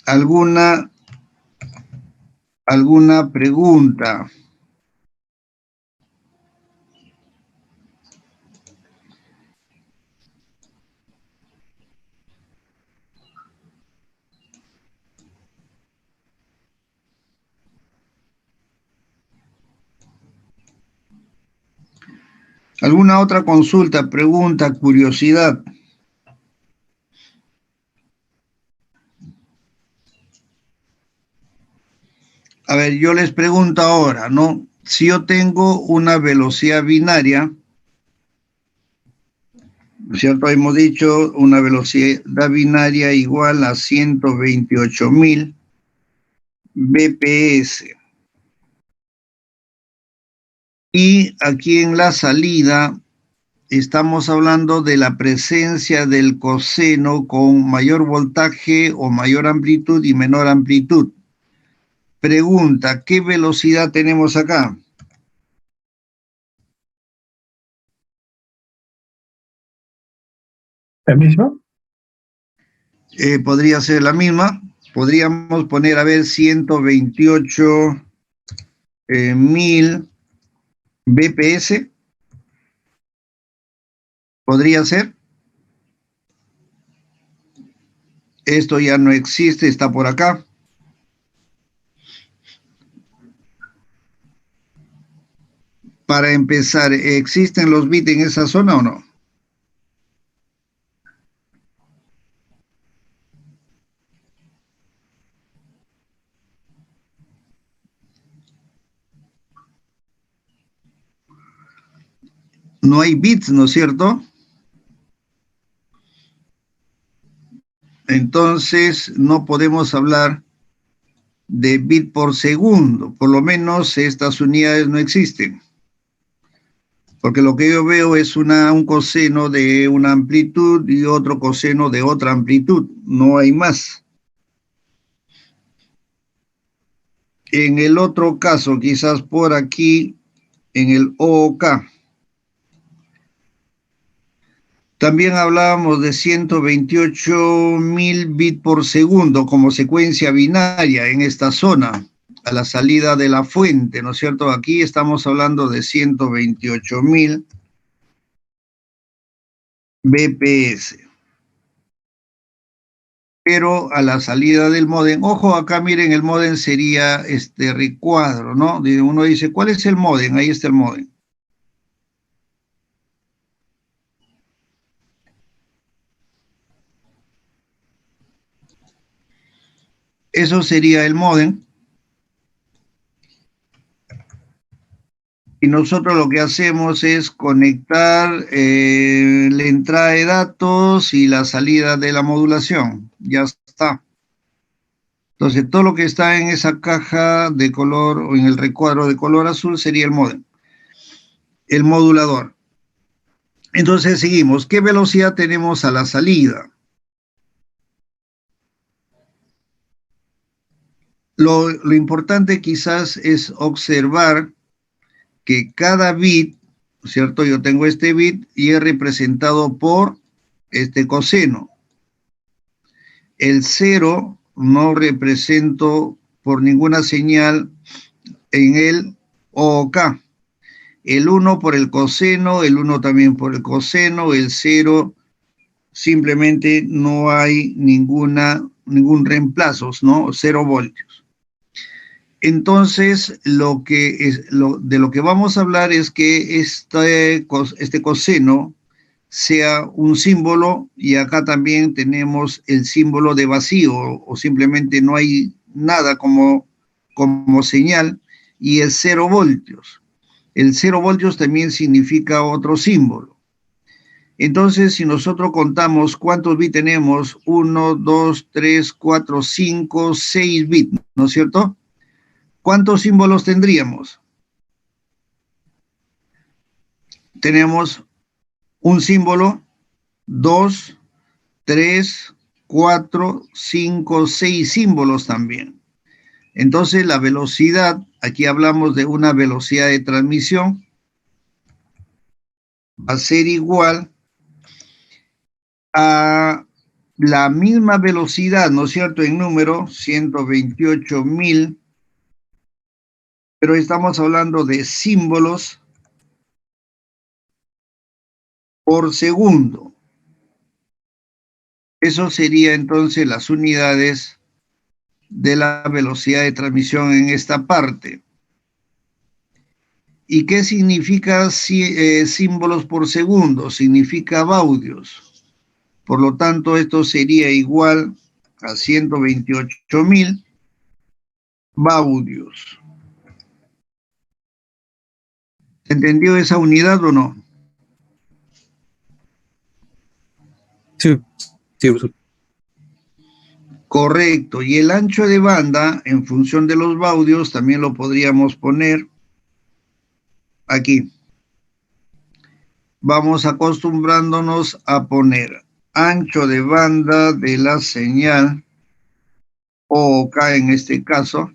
Speaker 1: ¿Alguna pregunta? ¿Alguna otra consulta, pregunta, curiosidad? A ver, yo les pregunto ahora, ¿no? Si yo tengo una velocidad binaria, ¿cierto? Hemos dicho una velocidad binaria igual a 128.000 BPS. Y aquí en la salida estamos hablando de la presencia del coseno con mayor voltaje o mayor amplitud y menor amplitud. Pregunta, ¿qué velocidad tenemos acá?
Speaker 2: ¿El mismo?
Speaker 1: Podría ser la misma. Podríamos poner, a ver, 128.000 BPS. ¿Podría ser? Esto ya no existe, está por acá. Para empezar, ¿existen los bits en esa zona o no? No hay bits, ¿no es cierto? Entonces no podemos hablar de bit por segundo. Por lo menos estas unidades no existen. Porque lo que yo veo es un coseno de una amplitud y otro coseno de otra amplitud. No hay más. En el otro caso, quizás por aquí, en el OOK, también hablábamos de 128.000 bits por segundo como secuencia binaria en esta zona, a la salida de la fuente, ¿no es cierto? Aquí estamos hablando de 128.000 BPS. Pero a la salida del módem, ojo, acá miren, el módem sería este recuadro, ¿no? Uno dice, ¿cuál es el módem? Ahí está el módem. Eso sería el módem. Y nosotros lo que hacemos es conectar la entrada de datos y la salida de la modulación. Ya está. Entonces, todo lo que está en esa caja de color o en el recuadro de color azul sería el módem, el modulador. Entonces, seguimos. ¿Qué velocidad tenemos a la salida? Lo importante quizás es observar que cada bit, ¿cierto? Yo tengo este bit y es representado por este coseno. El 0 no represento por ninguna señal en el OK. El 1 por el coseno, el 1 también por el coseno, el 0 simplemente no hay ningún reemplazo, ¿no? 0 voltios. Entonces, de lo que vamos a hablar es que este coseno sea un símbolo, y acá también tenemos el símbolo de vacío, o simplemente no hay nada como señal, y es 0 voltios. El 0 voltios también significa otro símbolo. Entonces, si nosotros contamos cuántos bits tenemos, 1, 2, 3, 4, 5, 6 bits, ¿no es cierto? ¿Cuántos símbolos tendríamos? Tenemos un símbolo, 2, 3, 4, 5, 6 símbolos también. Entonces, la velocidad, aquí hablamos de una velocidad de transmisión, va a ser igual a la misma velocidad, ¿no es cierto?, en número, 128.000, pero estamos hablando de símbolos por segundo. Eso sería entonces las unidades de la velocidad de transmisión en esta parte. ¿Y qué significa símbolos por segundo? Significa baudios. Por lo tanto, esto sería igual a 128.000 baudios. ¿Entendió esa unidad o no?
Speaker 5: Sí, sí, profesor.
Speaker 1: Correcto. Y el ancho de banda, en función de los baudios, también lo podríamos poner aquí. Vamos acostumbrándonos a poner ancho de banda de la señal, OK en este caso,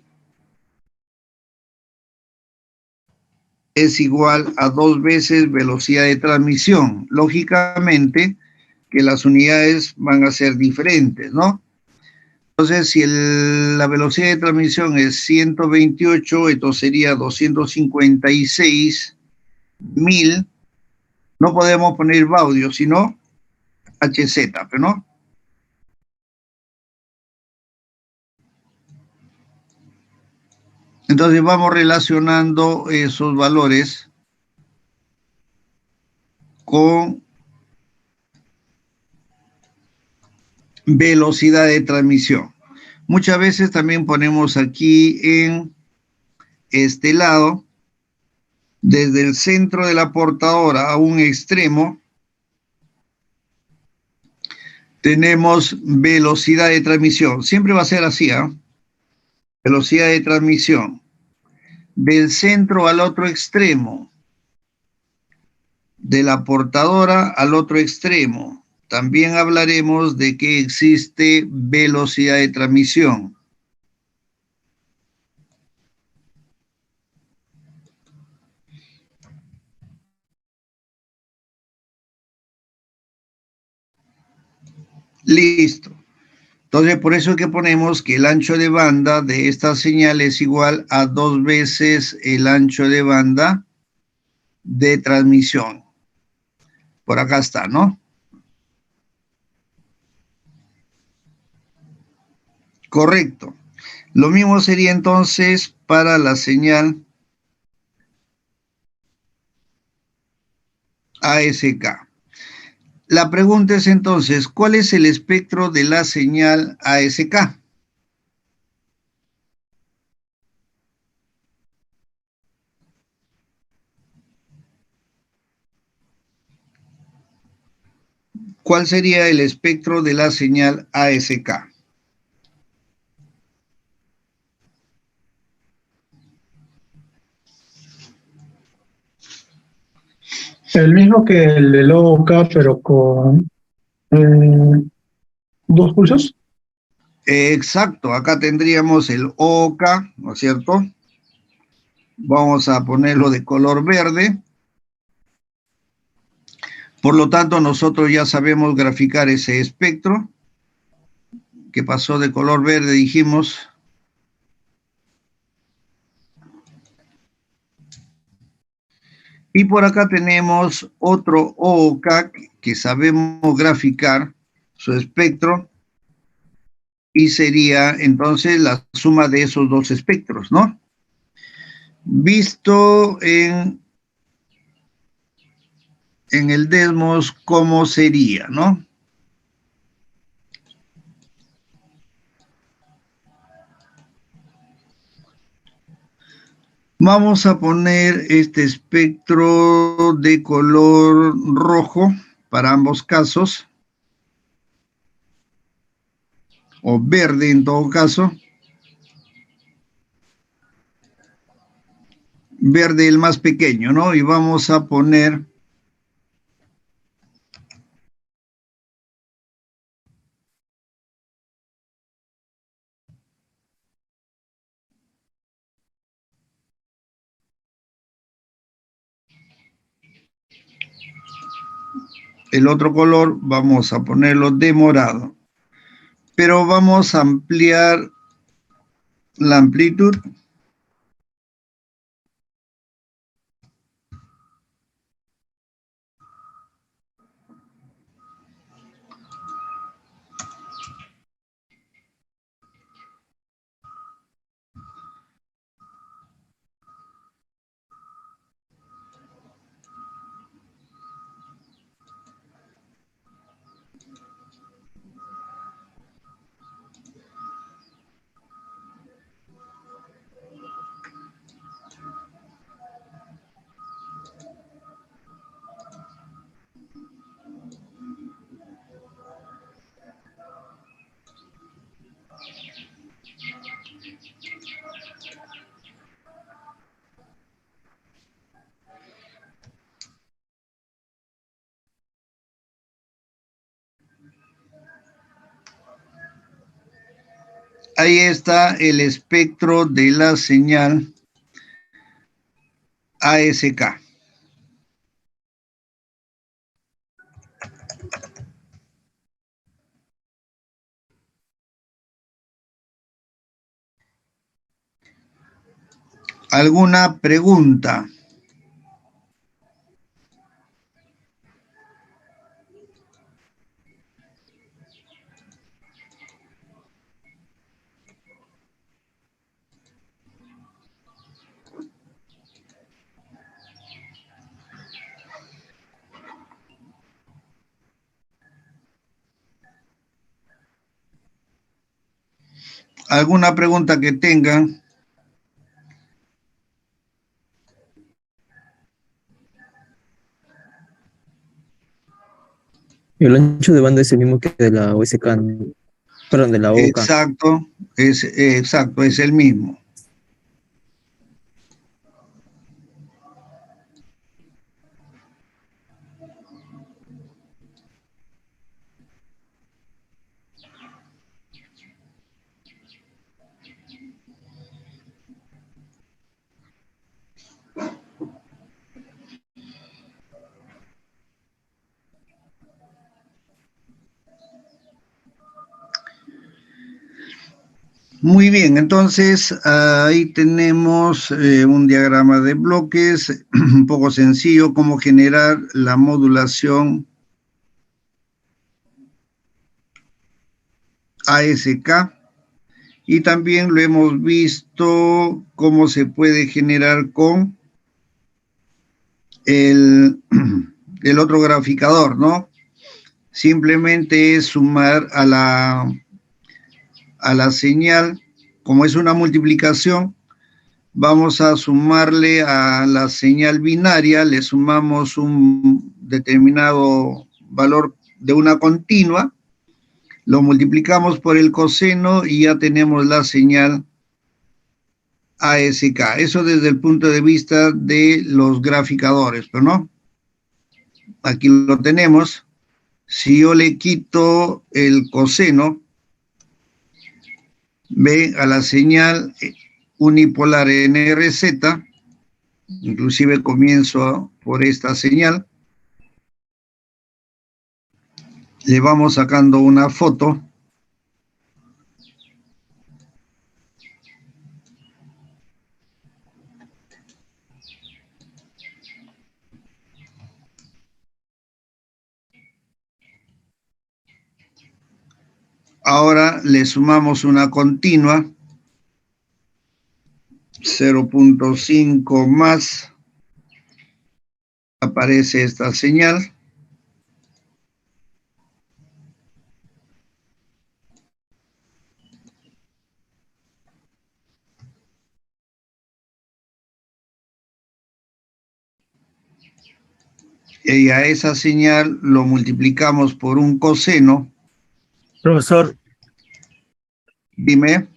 Speaker 1: es igual a 2 veces velocidad de transmisión. Lógicamente que las unidades van a ser diferentes, ¿no? Entonces, si la velocidad de transmisión es 128, esto sería 256.000. No podemos poner baudio, sino HZ, ¿no? Entonces vamos relacionando esos valores con velocidad de transmisión. Muchas veces también ponemos aquí en este lado, desde el centro de la portadora a un extremo, tenemos velocidad de transmisión. Siempre va a ser así, ¿eh? Velocidad de transmisión. Del centro al otro extremo, de la portadora al otro extremo. También hablaremos de que existe velocidad de transmisión. Listo. Entonces, por eso es que ponemos que el ancho de banda de esta señal es igual a 2 veces el ancho de banda de transmisión. Por acá está, ¿no? Correcto. Lo mismo sería entonces para la señal ASK. La pregunta es entonces, ¿cuál es el espectro de la señal ASK? ¿Cuál sería el espectro de la señal ASK?
Speaker 2: El mismo que el del OK, pero con dos pulsos.
Speaker 1: Exacto, acá tendríamos el OK, ¿no es cierto? Vamos a ponerlo de color verde. Por lo tanto, nosotros ya sabemos graficar ese espectro que pasó de color verde, dijimos. Y por acá tenemos otro OK que sabemos graficar su espectro y sería entonces la suma de esos dos espectros, ¿no? Visto en el Desmos, ¿cómo sería, no? Vamos a poner este espectro de color rojo para ambos casos, o verde en todo caso. Verde el más pequeño, ¿no? Y vamos a poner el otro color, vamos a ponerlo de morado. Pero vamos a ampliar la amplitud. Ahí está el espectro de la señal ASK. ¿Alguna pregunta? ¿Alguna pregunta que tengan?
Speaker 5: El ancho de banda es el mismo que de la OSK, perdón, de la OK.
Speaker 1: Exacto, es el mismo. Muy bien, entonces ahí tenemos un diagrama de bloques, un poco sencillo, cómo generar la modulación ASK. Y también lo hemos visto cómo se puede generar con el otro graficador, ¿no? Simplemente es sumar a la señal, como es una multiplicación, vamos a sumarle a la señal binaria, le sumamos un determinado valor de una continua, lo multiplicamos por el coseno y ya tenemos la señal ASK. Eso desde el punto de vista de los graficadores, pero no. Aquí lo tenemos. Si yo le quito el coseno, ve a la señal unipolar NRZ, inclusive comienzo por esta señal, le vamos sacando una foto. Ahora le sumamos una continua, 0.5 más, aparece esta señal. Y a esa señal lo multiplicamos por un coseno.
Speaker 4: Profesor,
Speaker 1: Dime,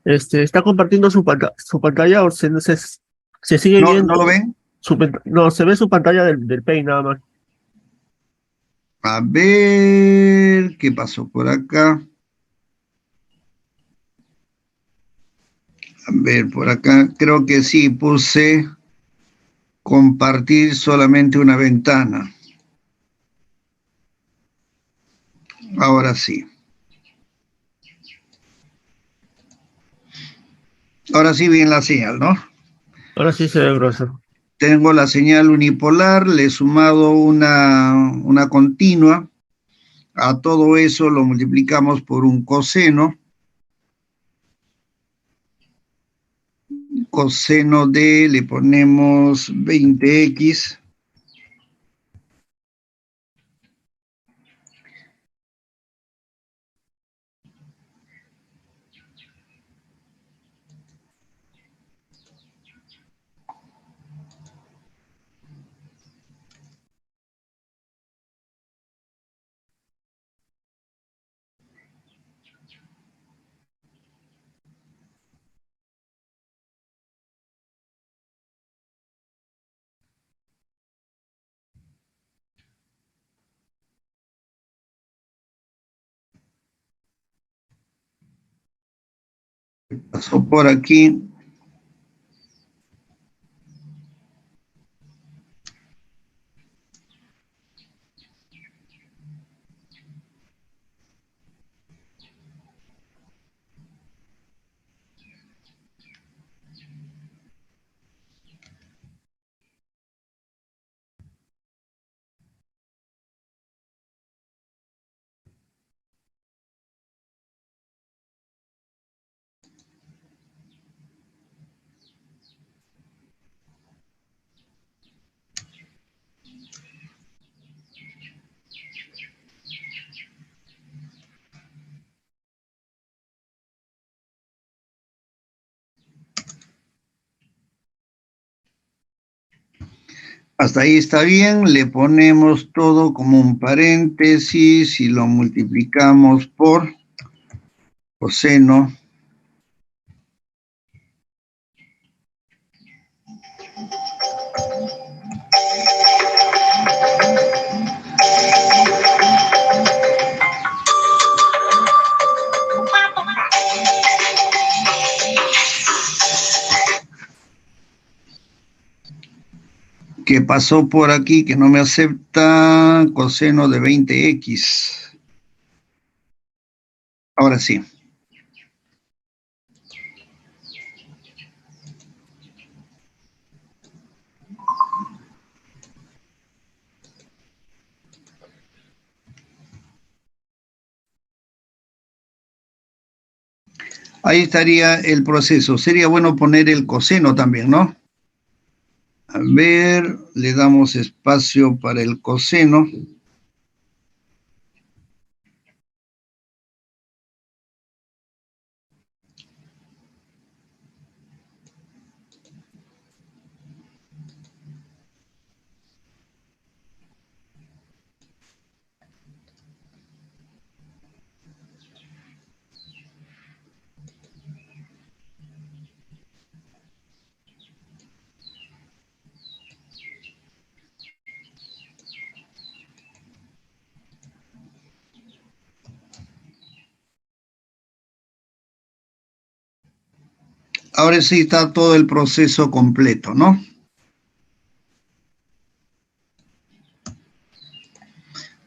Speaker 4: ¿está compartiendo su pantalla o se sigue
Speaker 1: ¿no, no lo
Speaker 4: viendo
Speaker 1: ven?
Speaker 4: no, se ve su pantalla del Paint nada más.
Speaker 1: A ver, ¿qué pasó por acá? A ver, por acá creo que sí, puse compartir solamente una ventana. Ahora sí. Ahora sí bien la señal, ¿no?
Speaker 4: Ahora sí se ve, profesor.
Speaker 1: Tengo la señal unipolar, le he sumado una continua. A todo eso lo multiplicamos por un coseno. Coseno de, le ponemos 20x. Pasó por aquí. Hasta ahí está bien, le ponemos todo como un paréntesis y lo multiplicamos por coseno. Que pasó por aquí, que no me acepta coseno de 20x. Ahora sí. Ahí estaría el proceso. Sería bueno poner el coseno también, ¿no? A ver, le damos espacio para el coseno. Ahora sí está todo el proceso completo, ¿no?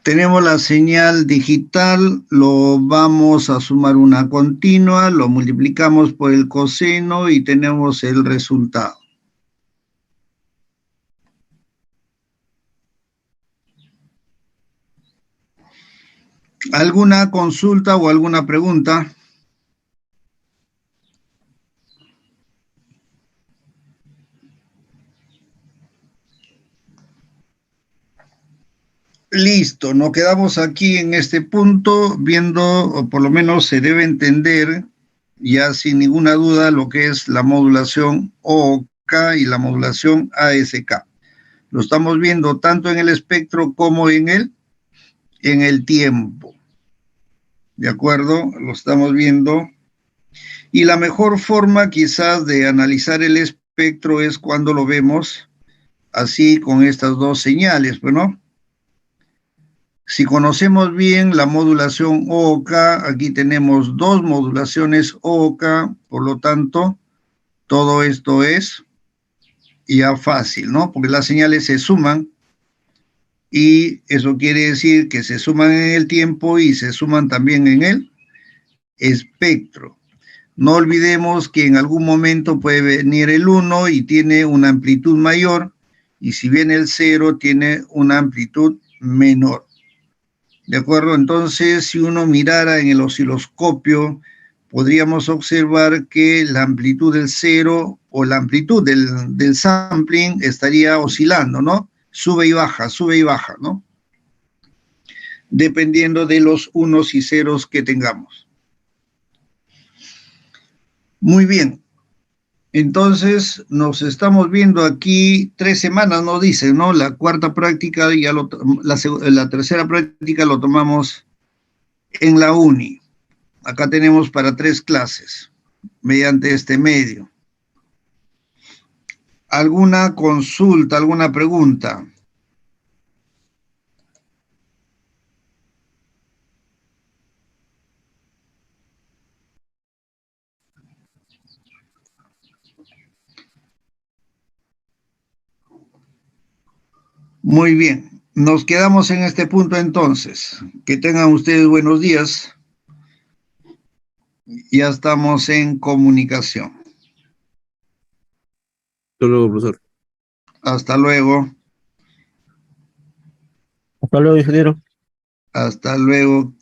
Speaker 1: Tenemos la señal digital, lo vamos a sumar una continua, lo multiplicamos por el coseno y tenemos el resultado. ¿Alguna consulta o alguna pregunta? Listo, nos quedamos aquí en este punto viendo, o por lo menos se debe entender ya sin ninguna duda lo que es la modulación OOK y la modulación ASK. Lo estamos viendo tanto en el espectro como en el tiempo. ¿De acuerdo? Lo estamos viendo. Y la mejor forma quizás de analizar el espectro es cuando lo vemos así con estas dos señales, pues, ¿no? Si conocemos bien la modulación OOK, aquí tenemos dos modulaciones OOK, por lo tanto, todo esto es ya fácil, ¿no? Porque las señales se suman y eso quiere decir que se suman en el tiempo y se suman también en el espectro. No olvidemos que en algún momento puede venir el 1 y tiene una amplitud mayor, y si viene el 0 tiene una amplitud menor. ¿De acuerdo? Entonces, si uno mirara en el osciloscopio, podríamos observar que la amplitud del 0 o la amplitud del sampling estaría oscilando, ¿no? Sube y baja, ¿no? Dependiendo de los unos y ceros que tengamos. Muy bien. Entonces, nos estamos viendo aquí 3 semanas, nos dicen, ¿no? La cuarta práctica, la tercera práctica lo tomamos en la uni. Acá tenemos para 3 clases, mediante este medio. ¿Alguna consulta, alguna pregunta? Muy bien, nos quedamos en este punto entonces. Que tengan ustedes buenos días. Ya estamos en comunicación.
Speaker 5: Hasta luego, profesor.
Speaker 1: Hasta luego.
Speaker 4: Hasta luego, ingeniero.
Speaker 1: Hasta luego.